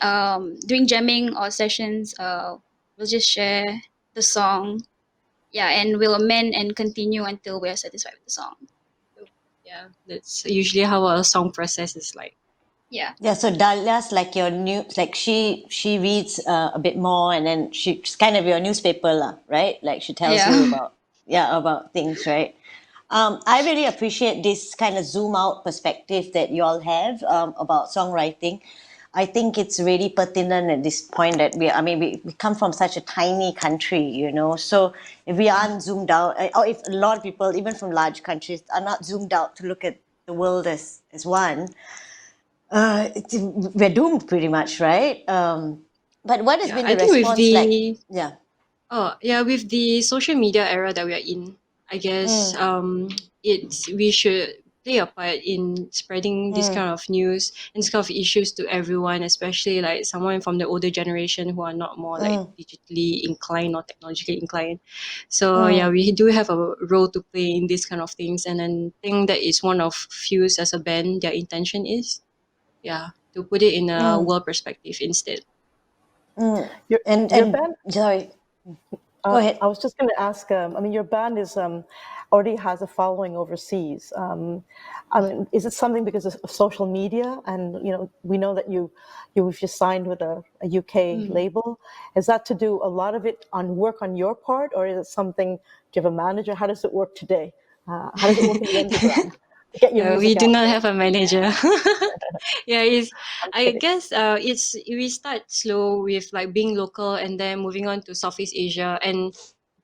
during jamming or sessions, we'll just share the song. Yeah, and we'll amend and continue until we are satisfied with the song. Yeah, that's usually how a song process is like. Yeah. Yeah, so Dalia's like your new, like she reads a bit more, and then she's kind of your newspaper lah, right? Like she tells you Yeah. about things, right? I really appreciate this kind of zoom out perspective that you all have about songwriting. I think it's really pertinent at this point that we come from such a tiny country, so if we aren't zoomed out, or if a lot of people, even from large countries, are not zoomed out to look at the world as one, we're doomed pretty much, right? But what has Yeah, been I the think with response like? the Yeah. with the social media era that we are in, I guess we should play a part in spreading this kind of news and this kind of issues to everyone, especially like someone from the older generation who are not more like digitally inclined or technologically inclined. So yeah, we do have a role to play in these kind of things, and then think that is one of Fuse as a band. Their intention is, to put it in a world perspective instead. Your your And band. sorry, go ahead. I was just going to ask. Your band is already has a following overseas. Is it something because of social media? And we know that you've just signed with a UK label. Is that to do a lot of it on work on your part, or is it something? Do you have a manager? How does it work today? How does it work in the underground to get your We music do out not there? have a manager. Yeah, I'm I kidding. guess we start slow with like being local and then moving on to Southeast Asia. And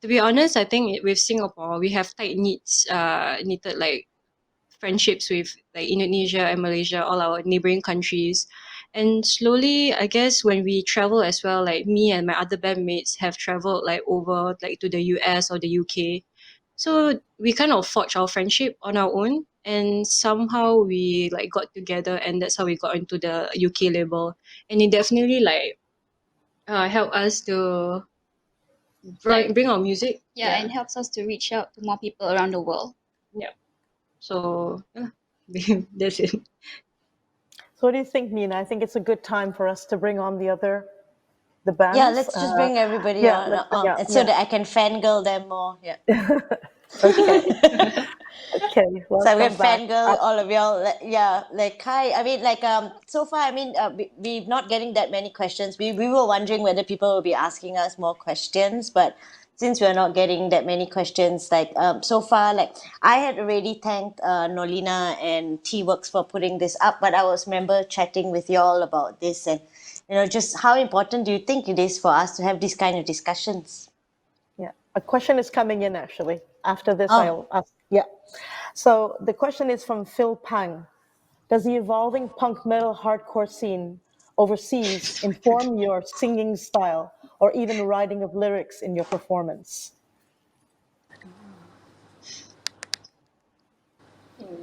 to be honest, I think with Singapore we have knitted like friendships with like Indonesia and Malaysia, all our neighboring countries. And slowly, I guess when we travel as well, like me and my other bandmates have traveled like over like to the US or the UK. So we kind of forged our friendship on our own, and somehow we like got together, and that's how we got into the UK label. And it definitely like helped us to bring our music. Yeah, and helps us to reach out to more people around the world. Yeah. So that's it. So what do you think, Nina? I think it's a good time for us to bring on the Yeah, bands. let's just bring everybody Yeah, on, yeah, so yeah. that I can fangirl them more. Yeah. Okay. Okay. So we Welcome have back. fangirl all of y'all. Yeah, like hi. I mean, like so far, we're not getting that many questions. We were wondering whether people will be asking us more questions, but since we're not getting that many questions, like so far, like I had already thanked Nolina and T Works for putting this up, but I was remember chatting with y'all about this, and just how important do you think it is for us to have these kind of discussions? Yeah. A question is coming in actually. After this, Oh. I'll ask. Yeah. So the question is from Phil Pang. Does the evolving punk metal hardcore scene overseas inform your singing style or even writing of lyrics in your performance? Can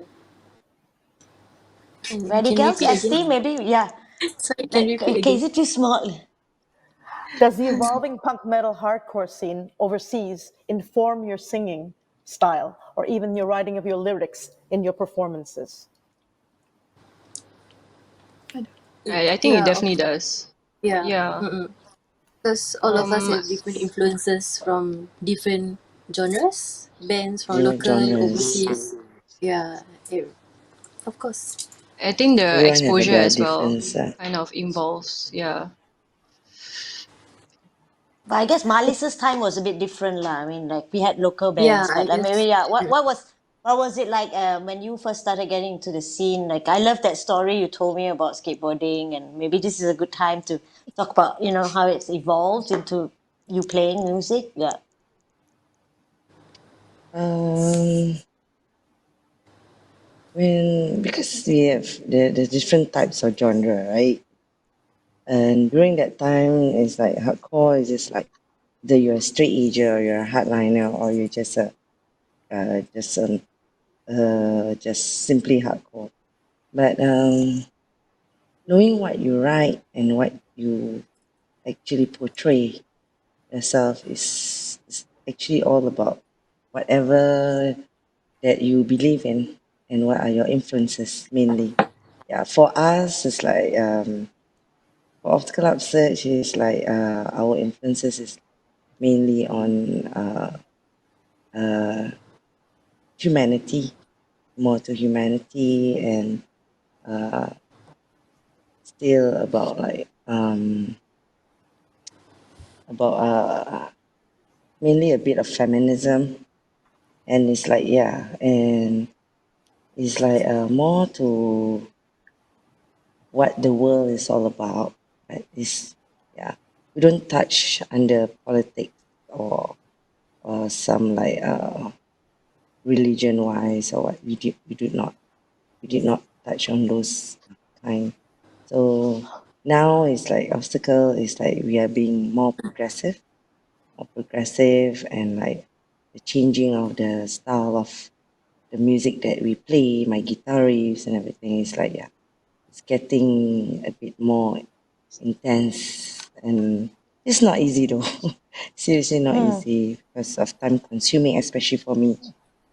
you Radigals, repeat ST, again? maybe, yeah. Sorry, can you Like, repeat okay, is again? it too small? Does the evolving punk metal hardcore scene overseas inform your singing style or even your writing of your lyrics in your performances? I think it Yeah, definitely does. yeah. Yeah. Because all of us Um, have different influences from different genres, bands from Yeah, local, genres. overseas. Yeah, of course. I think the Everyone have exposure their as well difference. kind of involves, yeah. But I guess Malis's time was a bit different lah. I mean, like we had local Yeah, bands, I but like maybe guess. yeah. What was it like when you first started getting into the scene? Like I love that story you told me about skateboarding, and maybe this is a good time to talk about how it's evolved into you playing music. Yeah. Um, because we have the different types of genre, right? And during that time, it's like hardcore is just like either you're a straight ager or you're a hardliner or you're just just simply hardcore. But knowing what you write and what you actually portray yourself is actually all about whatever that you believe in and what are your influences mainly. Yeah, for us, it's like for Obstacle Upsurge, is like our influences is mainly on humanity, more to humanity, and uh, still about like about mainly a bit of feminism, and it's like and it's like more to what the world is all about. Right? Is we don't touch under politics or some like religion wise or what we did not touch on those kind. So now it's like obstacle is like we are being more progressive and like the changing of the style of the music that we play, my guitar riffs and everything is like it's getting a bit more intense and it's not easy though. Seriously not easy because of time consuming, especially for me.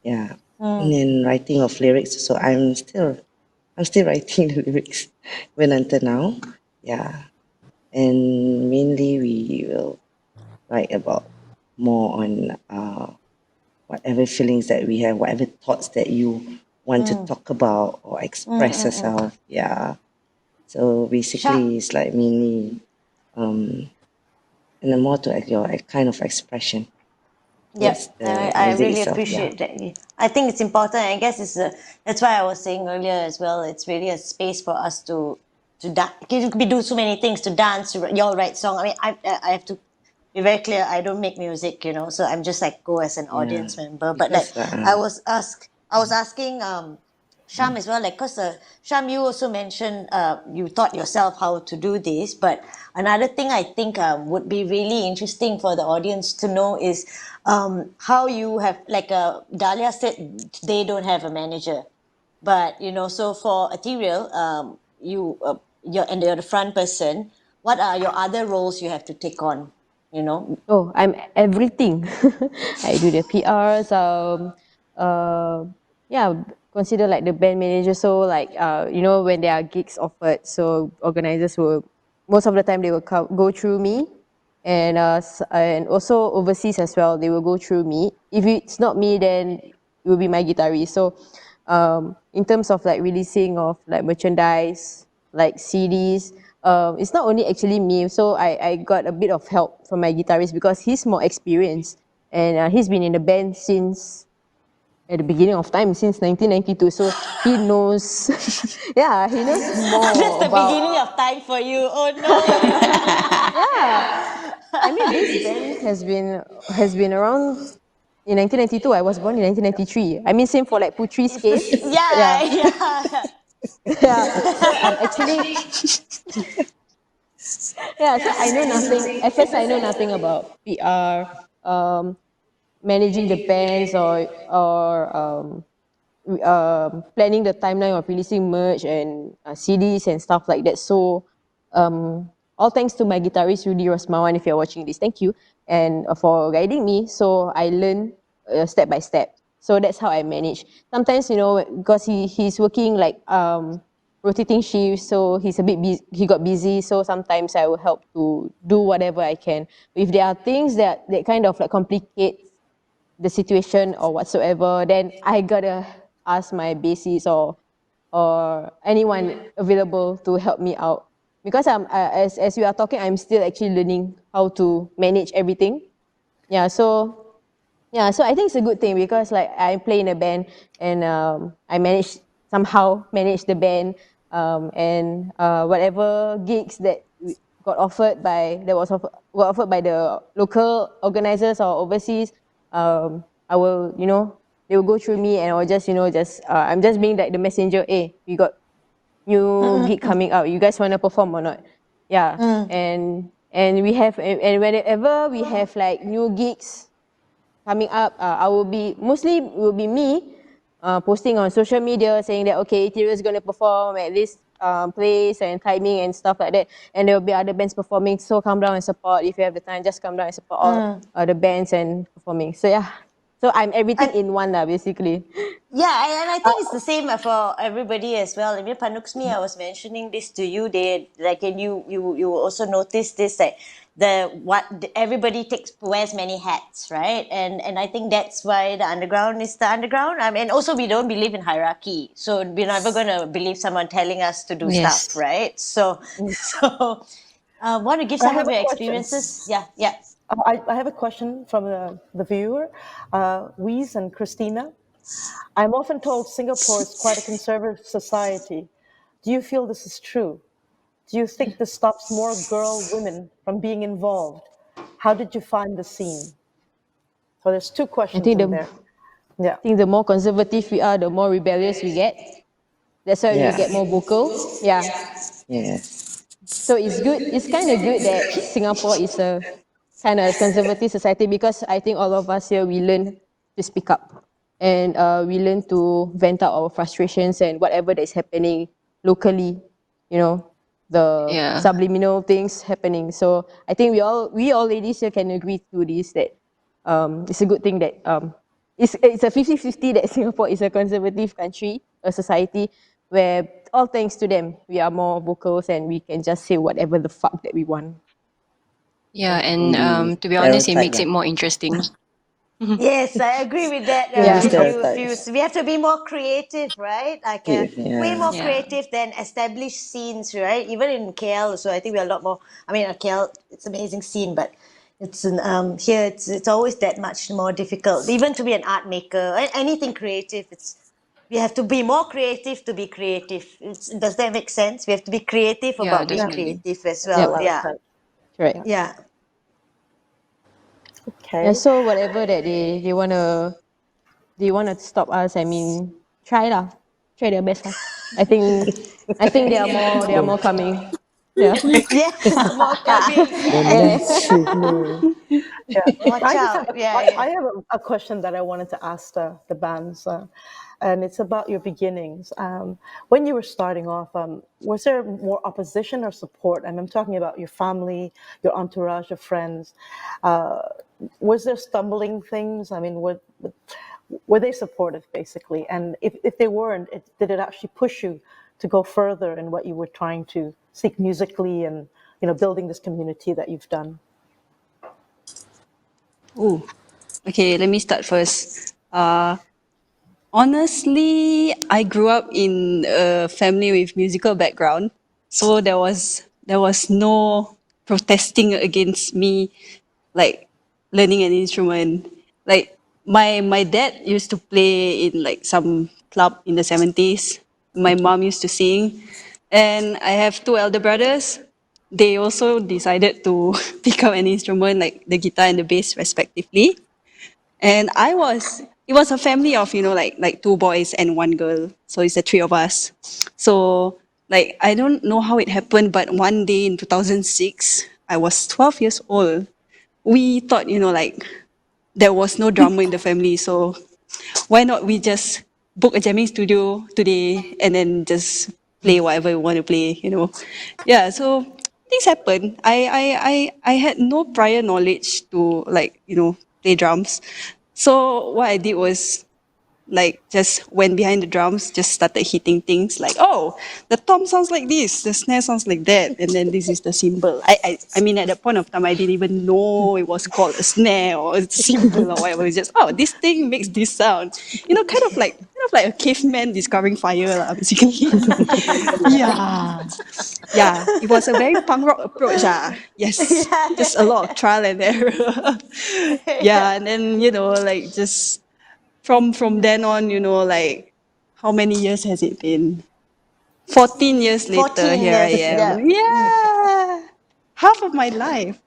Yeah. And then writing of lyrics. So I'm still writing the lyrics when until now. Yeah. And mainly we will write about more on whatever feelings that we have, whatever thoughts that you want to talk about or express yourself. Yeah. So Sha. basically it's like mainly and then more to your kind of expression towards Yep, the I music really itself. Yeah. appreciate that. I think it's important. I guess that's why I was saying earlier as well. It's really a space for us to dance. You could be do so many things to dance. To you all write song. I mean, I have to be very clear. I don't make music, so I'm just like go as an Yeah. audience member. But like Because I was asking Sham as well, like, because Sham, you also mentioned you taught yourself how to do this, but another thing I think would be really interesting for the audience to know is how you have, like Dahlia said, they don't have a manager, but so for E-thereal, you're the front person. What are your other roles you have to take on? You know, Oh, I'm everything. I do the PRs, yeah, consider like the band manager. So like, when there are gigs offered, so organizers will, most of the time they will go through me, and also overseas as well, they will go through me. If it's not me, then it will be my guitarist. So, in terms of like releasing of like merchandise, like CDs, it's not only actually me. So I got a bit of help from my guitarist because he's more experienced and he's been in the band since at the beginning of time, since 1992. So he knows, yeah, he knows that's more the beginning about, of time for you. Oh no. yeah. I mean, this band has been around in 1992. I was born in 1993. I mean, same for like Putri's It's the case. yeah, Yeah, yeah. yeah. So actually, yeah. So I know nothing. At first, I know nothing about PR, managing the bands, or planning the timeline of releasing merch and CDs and stuff like that. So, all thanks to my guitarist Rudy Rosmawan. If you're watching this, thank you, and for guiding me. So I learn step by step. So that's how I manage. Sometimes, because he's working like rotating shifts, so he's a bit busy, he got busy, so sometimes I will help to do whatever I can. If there are things that kind of like complicate the situation or whatsoever, then I gotta ask my basis or anyone available to help me out. Because as we are talking, I'm still actually learning how to manage everything. Yeah, so I think it's a good thing because like I play in a band and I somehow manage the band, and whatever gigs that got offered by the local organizers or overseas, I will, they will go through me and I will just, I'm just being like the messenger. Hey, we got new gig coming out. You guys want to perform or not? Yeah, and whenever we have like new gigs coming up, I will be me posting on social media saying that okay, E-thereal is going to perform at this place and timing and stuff like that, and there will be other bands performing. So come down and support if you have the time. Just come down and support all the bands and performing. So yeah, so I'm everything in one lah, basically. Yeah, and I think it's the same for everybody as well. I mean, Panuksmi, I was mentioning this to you. They like, and you also notice this, like everybody wears many hats, right? And I think that's why the underground is the underground. I mean, also we don't believe in hierarchy, so we're never gonna believe someone telling us to do Yes. stuff, right? So want to give I some have of a your question. experiences? Yeah. I have a question from the viewer, Weez and Christina. I'm often told Singapore is quite a conservative society. Do you feel this is true? Do you think this stops more women from being involved? How did you find the scene? So there's two questions in there. Yeah. I think the more conservative we are, the more rebellious we get. That's why we get more vocal. Yeah. Yes. So it's good. It's kind of good that Singapore is a kind of conservative society because I think all of us here, we learn to speak up and we learn to vent out our frustrations and whatever that is happening locally, the Yeah. subliminal things happening. So I think we all ladies here can agree to this, that it's a good thing that it's a 50-50 that Singapore is a conservative country, a society where all thanks to them, we are more vocals and we can just say whatever the fuck that we want. Yeah, and The to be honest, it stereotype makes lah. it more interesting. Yes, I agree with that. Yeah, the With you, stereotypes. we have to be more creative, right? Like way Yeah. more Yeah. creative than established scenes, right? Even in KL, so I think we're a lot more. I mean, KL, it's an amazing scene, but it's here. It's always that much more difficult, even to be an art maker, anything creative. We have to be more creative to be creative. Does that make sense? We have to be creative Yeah, about being definitely. creative as Makes a well. lot of Yeah, sense. Right. yeah. Okay. Yeah, so whatever that they wanna stop us, I mean, try lah. Try their best lah. I think there are more coming. Yeah. Yeah. More coming. That's true. No. Yeah. Watch I just out. have Yeah. I have a question that I wanted to ask the bands, and it's about your beginnings. When you were starting off, was there more opposition or support? And I'm talking about your family, your entourage of friends. Was there stumbling things? I mean, were they supportive, basically? And if they weren't, did it actually push you to go further in what you were trying to seek musically and building this community that you've done? Ooh. Okay, let me start first. Honestly, I grew up in a family with musical background, so there was no protesting against me, like learning an instrument. Like my dad used to play in like some club in the 70s. My mom used to sing, and I have two elder brothers. They also decided to pick up an instrument like the guitar and the bass respectively. And it was a family of, like two boys and one girl. So it's the three of us. So like, I don't know how it happened, but one day in 2006, I was 12 years old. We thought, like there was no drummer in the family. So why not we just book a jamming studio today and then just play whatever we want to play. Yeah, so things happen. I had no prior knowledge to, like, play drums. So what I did was like just went behind the drums, just started hitting things like, oh, the tom sounds like this, the snare sounds like that, and then this is the cymbal. I mean, at that point of time, I didn't even know it was called a snare or a cymbal or whatever. It's just, oh, this thing makes this sound. Kind of like a caveman discovering fire, lah, basically. Yeah. Yeah, it was a very punk rock approach. Yes, just a lot of trial and error. Yeah, and then, like just from then on, like how many years has it been? 14 years later, 14 here I years, am. yeah. Yeah. Half of my life.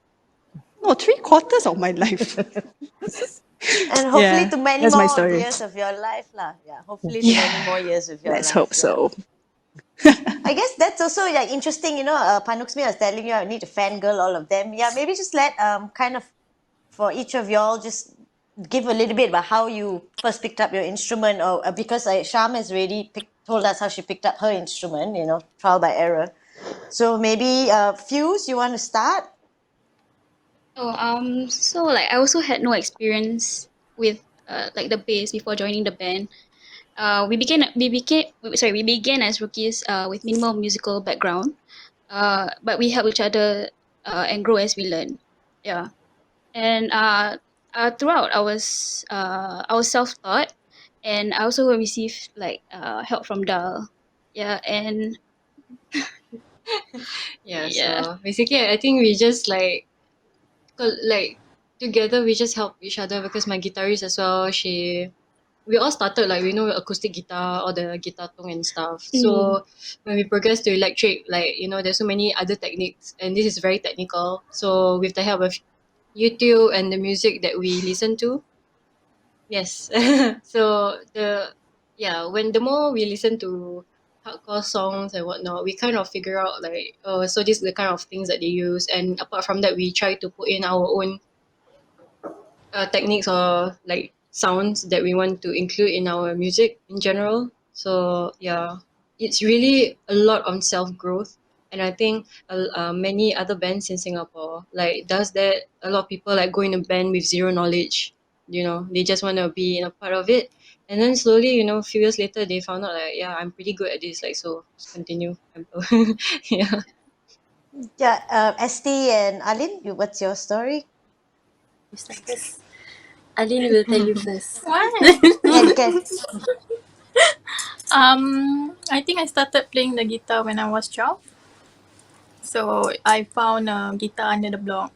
No, 3/4 of my life. And hopefully Yeah, to many that's my more story. years of your life lah. Yeah, hopefully to many Yeah, more years of your let's life. hope so. I guess that's also like interesting, Panuksmi was telling you I need to fangirl all of them. Yeah, maybe just let kind of for each of y'all just give a little bit about how you first picked up your instrument, or because Sham has already told us how she picked up her instrument, trial by error. So maybe Fuse, you want to start? So like I also had no experience with like the bass before joining the band. We began as rookies with minimal musical background. But we help each other and grow as we learn. Yeah. And throughout I was self-taught, and I also received like help from Dal. Yeah, and Yeah, yeah. so basically I think we just like together we just help each other because my guitarist as well, we all started like we know acoustic guitar or the guitar tone and stuff. So when we progress to electric, like there's so many other techniques and this is very technical. So with the help of YouTube and the music that we listen to, yes. So when the more we listen to hardcore songs and whatnot, we kind of figure out like, oh, so this is the kind of things that they use, and apart from that we try to put in our own techniques or like sounds that we want to include in our music in general. So yeah, it's really a lot on self growth, and I think many other bands in Singapore like does that. A lot of people like go in a band with zero knowledge. They just want to be in a part of it, and then slowly, a few years later, they found out like, yeah, I'm pretty good at this. Like, so just continue. Yeah. Yeah, Esti and Alin, what's your story? You start first. Aline will tell you first. What? Can. I think I started playing the guitar when I was 12. So I found a guitar under the block.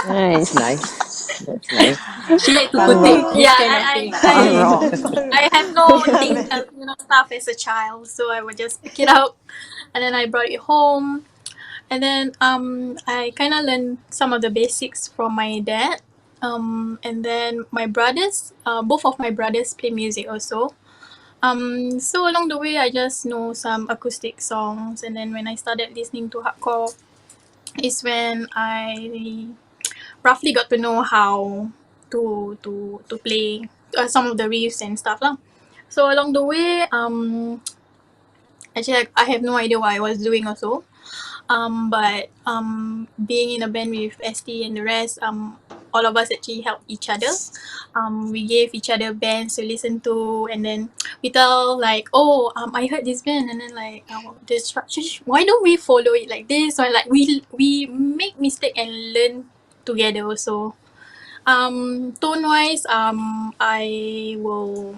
Nice. That's nice. She like to Punk put rock. it this Yeah, kind of thing. Punk rock. I have no thing, stuff as a child, so I would just pick it up, and then I brought it home, and then I kind of learned some of the basics from my dad, and then my brothers, both of my brothers play music also. So along the way, I just know some acoustic songs, and then when I started listening to hardcore, is when I roughly got to know how to play some of the riffs and stuff lah. So along the way, actually I have no idea what I was doing also. But being in a band with ST and the rest, all of us actually help each other. We gave each other bands to listen to, and then we tell like, oh, I heard this band, and then like, the structure, why don't we follow it like this? Or like we make mistake and learn together also. Tone wise, I will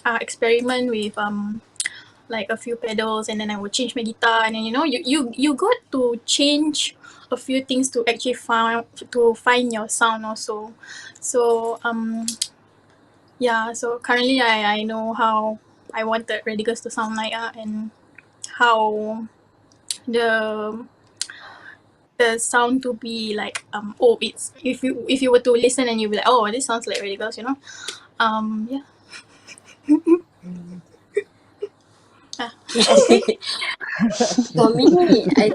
experiment with like a few pedals, and then I will change my guitar, and then you got to change a few things to actually find your sound also. So yeah, so currently I know how I wanted Radigals to sound like, and how the sound to be like, oh, it's if you were to listen and you'll be like, oh, this sounds like Radigals, yeah. For me, I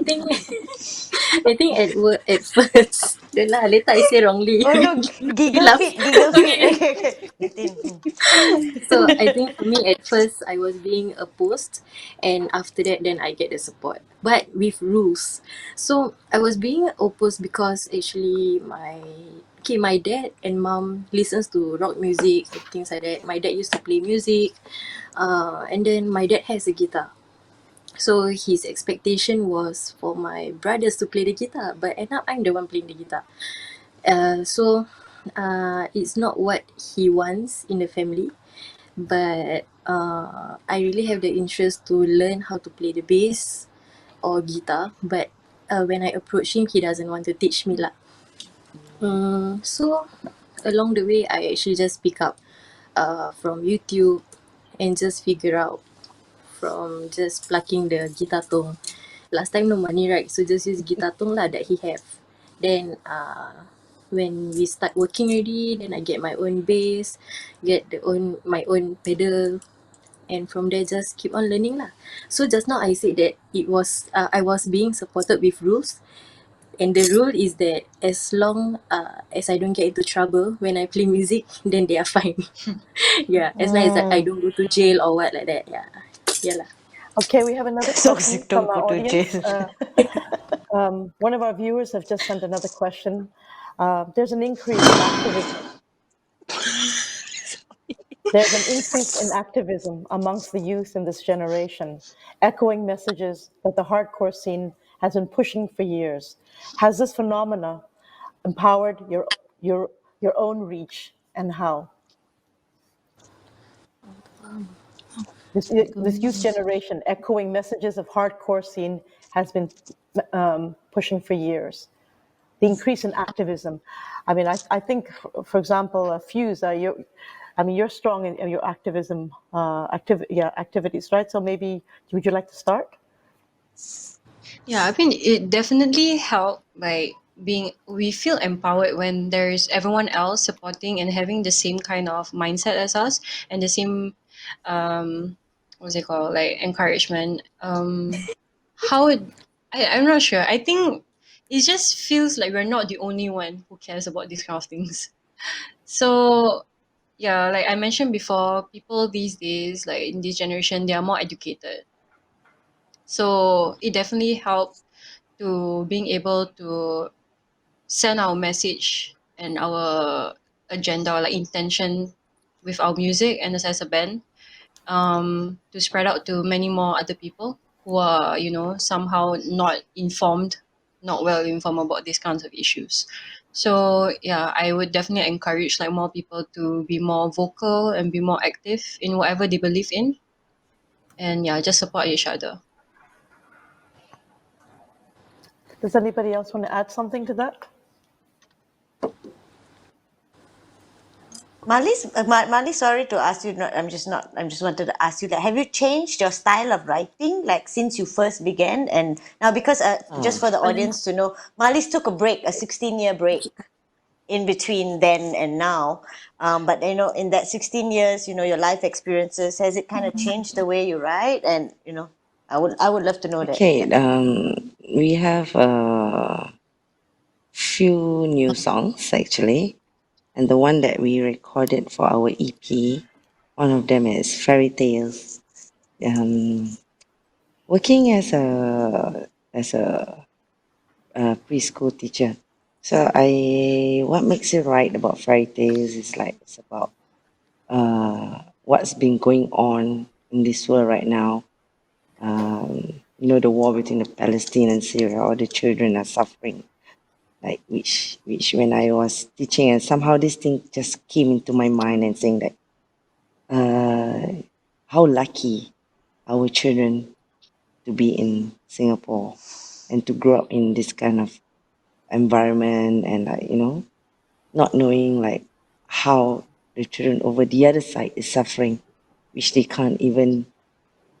think at first, later I say wrongly. Oh no, You giggle laugh. fit, giggle fit. Okay. Okay. Nitin. So I think for me at first I was being opposed, and after that then I get the support, but with rules. So I was being opposed because actually my okay, my dad and mom listens to rock music, things like that. My dad used to play music, and then my dad has a guitar. So his expectation was for my brothers to play the guitar, but end up I'm the one playing the guitar. So it's not what he wants in the family, but I really have the interest to learn how to play the bass or guitar. But when I approach him, he doesn't want to teach me lah. So along the way, I actually just pick up from YouTube and just figure out from just plucking the guitar tone. Last time no money, right? So just use guitar tone lah that he have. Then when we start working already, then I get my own bass, get my own pedal, and from there just keep on learning lah. So just now I said that I was being supported with rules, and the rule is that as long as I don't get into trouble when I play music, then they are fine. Yeah, as long as I don't go to jail or what like that. Yeah, yeah lah. Okay, we have another So question you from don't our go to audience. jail. One of our viewers have just sent another question. There's an increase in activism. There's an increase in activism amongst the youth in this generation, echoing messages that the hardcore scene has been pushing for years. Has this phenomena empowered your own reach, and how? This youth generation echoing messages of hardcore scene has been pushing for years. The increase in activism. I mean, I think, for example, Fuse, you're strong in your activism, activities, right? So maybe, would you like to start? Yeah, I mean, it definitely helped, like we feel empowered when there's everyone else supporting and having the same kind of mindset as us and the same, what's it called, like encouragement. How I'm not sure. I think it just feels like we're not the only one who cares about these kind of things. So yeah, like I mentioned before, people these days, like in this generation, they are more educated. So it definitely helped to being able to send our message and our agenda or like intention with our music and as a band, to spread out to many more other people who are, somehow not well informed about these kinds of issues. So yeah, I would definitely encourage like more people to be more vocal and be more active in whatever they believe in, and yeah, just support each other. Does anybody else want to add something to that? Marley, sorry to ask you. I'm just wanted to ask you that. Have you changed your style of writing, like since you first began, and now because just for the audience to know, Marley's took a 16-year break in between then and now. But in that 16 years, your life experiences, has it kind of changed the way you write? And I would love to know that. Okay, Yeah. we have a few new songs actually, and the one that we recorded for our EP, one of them is Fairy Tales. Working as a preschool teacher, so what makes it right about Fairy Tales is like it's about what's been going on in this world right now. The war between the Palestine and Syria, all the children are suffering. Like which when I was teaching, and somehow this thing just came into my mind and saying that how lucky our children to be in Singapore and to grow up in this kind of environment, and not knowing like how the children over the other side is suffering, which they can't even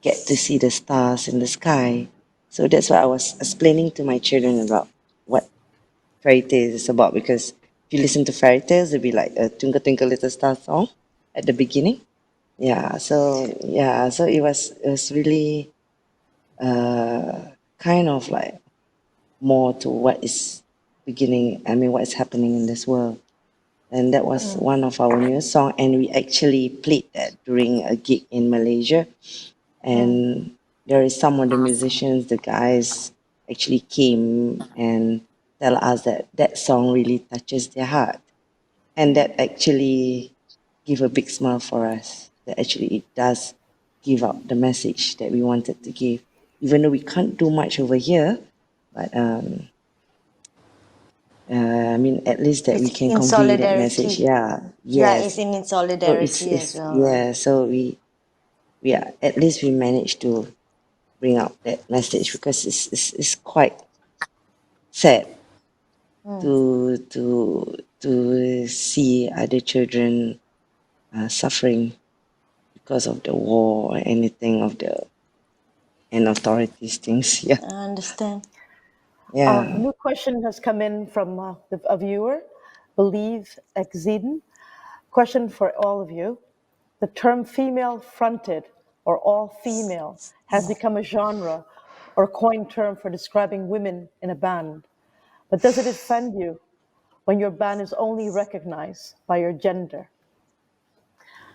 get to see the stars in the sky. So that's what I was explaining to my children about what fairy tales is about, because if you listen to fairy tales, it'll be like a Twinkle Twinkle Little Star song at the beginning. So it was really kind of like more to what is what is happening in this world. And that was one of our newest song, and we actually played that during a gig in Malaysia. And there is some of the musicians, the guys actually came and tell us that that song really touches their heart. And that actually give a big smile for us. That actually it does give out the message that we wanted to give. Even though we can't do much over here, but I mean, at least that we It's can in convey that message. solidarity. Yeah, Yeah, it's yes. in So it's solidarity as it's well. yeah. So we are, at least we managed to bring out that message, because it's quite sad to see other children suffering because of the war or anything of the and authorities things. Yeah, I understand. A yeah. new question has come in from a viewer, Believe Exeden. Question for all of you. The term female fronted or all female has become a genre or coined term for describing women in a band. But does it offend you when your band is only recognized by your gender?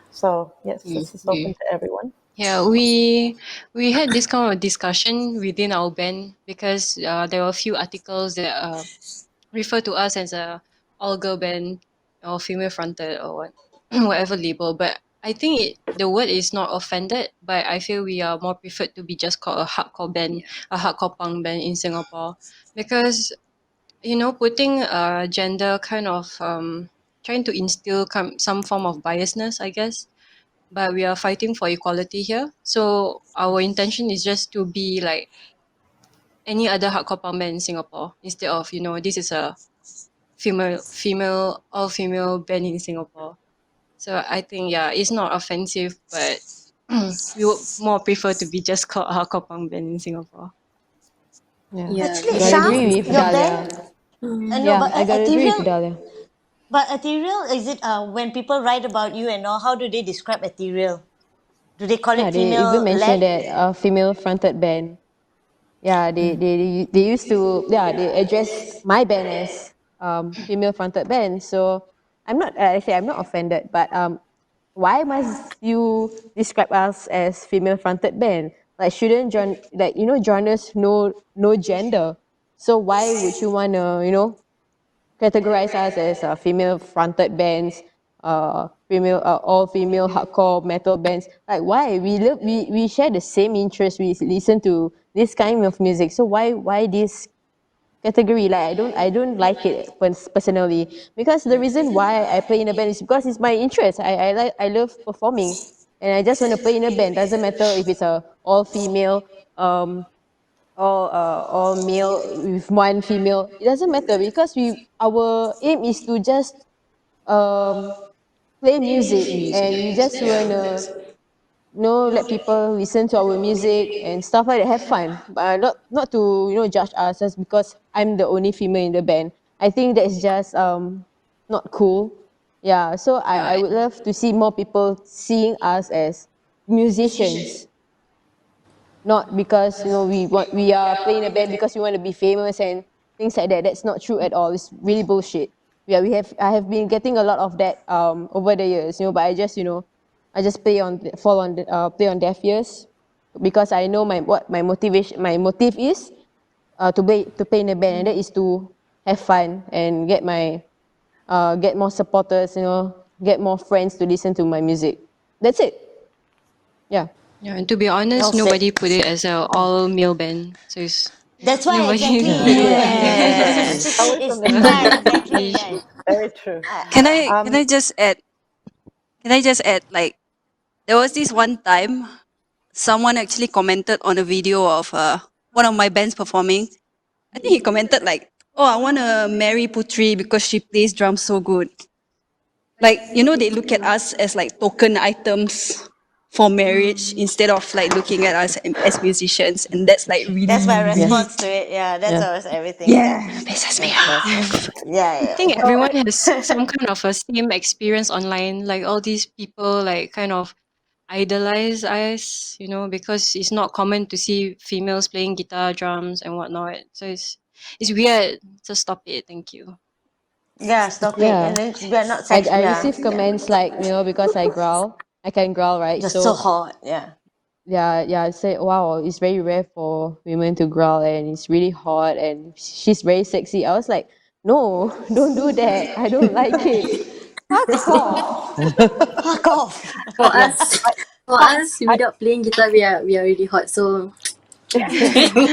So, yes, this is open to everyone. Yeah, we had this kind of discussion within our band because there were a few articles that refer to us as a all girl band or female fronted or what whatever label. But I think the word is not offended, but I feel we are more preferred to be just called a hardcore band, a hardcore punk band in Singapore, because putting gender kind of trying to instill some form of biasness, I guess. But we are fighting for equality here. So our intention is just to be like any other hardcore punk band in Singapore instead of, this is a female all female band in Singapore. So I think yeah, it's not offensive, but we would more prefer to be just called a hardcore punk band in Singapore. Yeah. Yeah, Actually, Gotta Sham, agree with your Dahlia. band, no, Yeah, but I gotta agree with Dahlia. ethereal, is it when people write about you and all, how do they describe ethereal? Do they call Yeah, it they even female mentioned led? that female fronted band. Yeah, they used to, yeah, they address my band as female fronted band. So I'm not, I say I'm not offended, but why must you describe us as female fronted band? Like shouldn't genres no gender. So why would you wanna categorize us as female fronted bands, female all female hardcore metal bands? Like why? We share the same interest. We listen to this kind of music. So why this category? Like I don't like it personally, because the reason why I play in a band is because it's my interest. I love performing, and I just want to play in a band. Doesn't matter if it's a all female all male with one female. It doesn't matter, because our aim is to just um play music, and we just wanna let people listen to our music and stuff like that, have fun, but not to judge us just because I'm the only female in the band. I think that's just not cool. Yeah, so I would love to see more people seeing us as musicians, not because we are playing a band because we want to be famous and things like that. That's not true at all. It's really bullshit. Yeah, I have been getting a lot of that over the years, but I just play on deaf ears, because I know what my motive is to play in a band, and that is to have fun and get more supporters, get more friends to listen to my music. That's it. Yeah. Yeah, and to be honest, Well said. nobody put it as a all male band. So it's That's why, nobody. exactly. Yes. To say Always a it's, mistake. yeah, exactly. Yeah. Very true. Can I can Um, I just add? Can I just add, like, there was this one time someone actually commented on a video of one of my bands performing. I think he commented like, "Oh, I want to marry Putri because she plays drums so good." Like, they look at us as like token items for marriage instead of like looking at us as musicians, and that's like That's my really, response to it. Yeah, that's Yeah. always everything. yeah, Yeah. pisses me That's, off. yeah, I think yeah. everyone has some kind of a same experience online. Like all these people, like kind of idolize us, because it's not common to see females playing guitar, drums, and whatnot. So it's weird. So stop it. Thank you. Yeah, stop it. Yeah. And then we're not sex. I Yeah. receive comments like, because I can growl, right? You're so So hot. Yeah. yeah, I say, wow, it's very rare for women to growl, and it's really hot, and she's very sexy. I was like, no, don't do that. I don't like it. Fuck off. For Yeah. us, for us, without playing guitar, we are already hot. So Yes. Need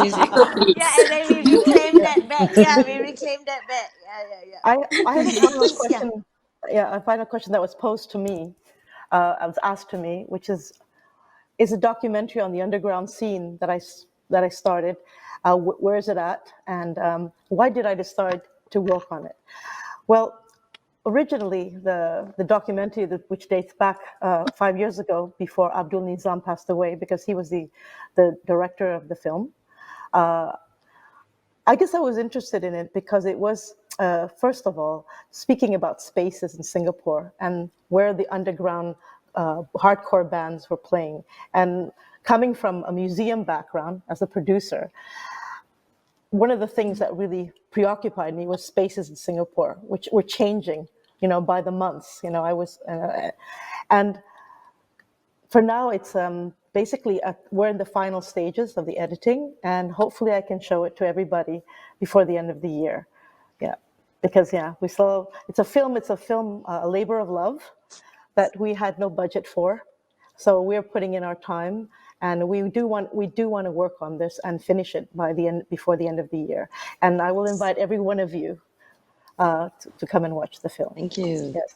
music. so please. Yeah, and then we reclaim that back. Yeah, we reclaim that back. Yeah. I have a final Please, yeah. question. Yeah, a final question that was posed to me. I was asked to me, which is a documentary on the underground scene that I started. Where is it at, and why did I decide to work on it? Well, originally the documentary which dates back 5 years ago, before Abdul Nizam passed away, because he was the director of the film. I guess I was interested in it because it was, first of all, speaking about spaces in Singapore and where the underground hardcore bands were playing. And coming from a museum background as a producer, one of the things that really preoccupied me was spaces in Singapore, which were changing, by the months. I was, and for now, it's basically we're in the final stages of the editing, and hopefully I can show it to everybody before the end of the year. Yeah, because it's a film, a labor of love that we had no budget for, so we're putting in our time, and we do want to work on this and finish it before the end of the year. And I will invite every one of you to come and watch the film. Thank you. Yes.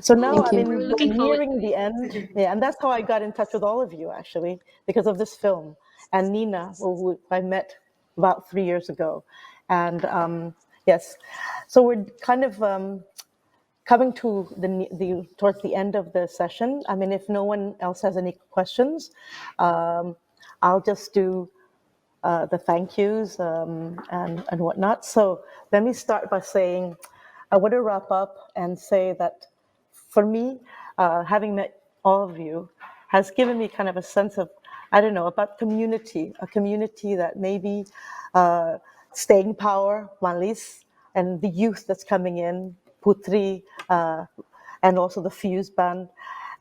So now Thank you. we're looking forward nearing the end. Yeah, and that's how I got in touch with all of you, actually, because of this film. And Nina, who I met about 3 years ago. And yes, so we're kind of coming to towards the end of the session. I mean, if no one else has any questions, I'll just do the thank yous and whatnot. So let me start by saying, I want to wrap up and say that for me, having met all of you has given me kind of a sense of, I don't know, about community, a community that maybe staying power, Malis, and the youth that's coming in, Putri, and also the Fuse Band,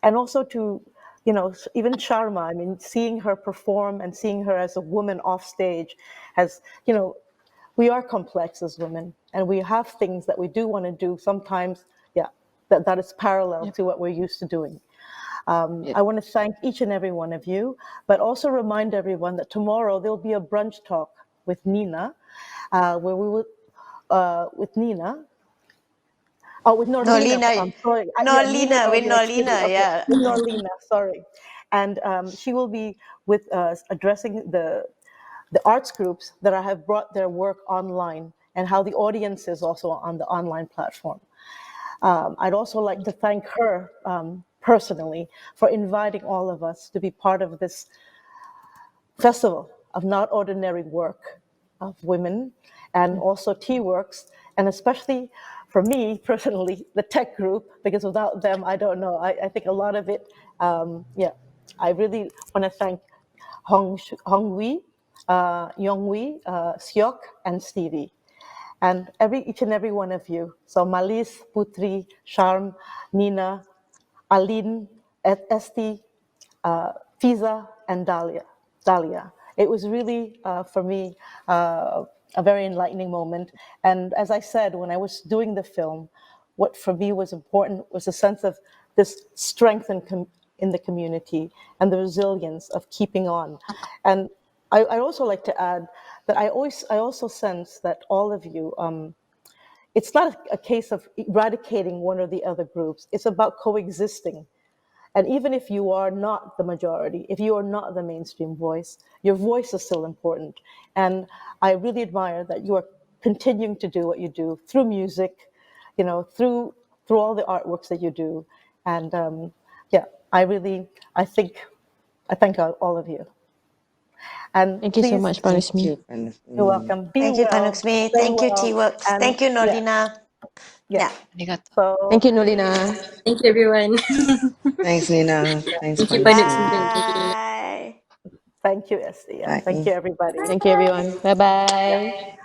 and also to, even Sharma. I mean, seeing her perform and seeing her as a woman off stage has, we are complex as women, and we have things that we do want to do sometimes, that is parallel to what we're used to doing. I want to thank each and every one of you, but also remind everyone that tomorrow there'll be a brunch talk with Nina, where we will, with Nina, with Norlina. Norlina. I'm sorry. Norlina, with Norlina, excuse me. Norlina, Okay, yeah. with Norlina, sorry. And she will be with addressing the arts groups that have brought their work online and how the audience is also on the online platform. I'd also like to thank her personally for inviting all of us to be part of this festival of not ordinary work of women, and also T-Works, and especially for me personally, the tech group, because without them, I don't know. I think a lot of it, I really want to thank Hong Wee, Yong Wee, Siok, and Stevie. And each and every one of you. So Malis, Putri, Sharm, Nina, Aline, Esti, Fiza, and Dahlia. It was really, for me, a very enlightening moment. And as I said, when I was doing the film, what for me was important was a sense of this strength in the community and the resilience of keeping on. And I also like to add that I also sense that all of you, it's not a case of eradicating one or the other groups. It's about coexisting. And even if you are not the majority, if you are not the mainstream voice, your voice is still important. And I really admire that you are continuing to do what you do through music, through all the artworks that you do. And I thank all of you. And Thank you so please, much, Thank Panuksmi. you. you're welcome. Be Thank you, well, Panuksmi. stay Thank you, well, T-Works. and Thank you, Norlina. yeah. Arigato. So Thank you, Nolina. Thank you, everyone. Thanks, Nina. Thanks, Thank you, Panuksmi. Panuksmi. Thank you. Bye. thank you, Esty. Yeah, thank Bye. you, everybody. Thank you, everyone. Bye bye.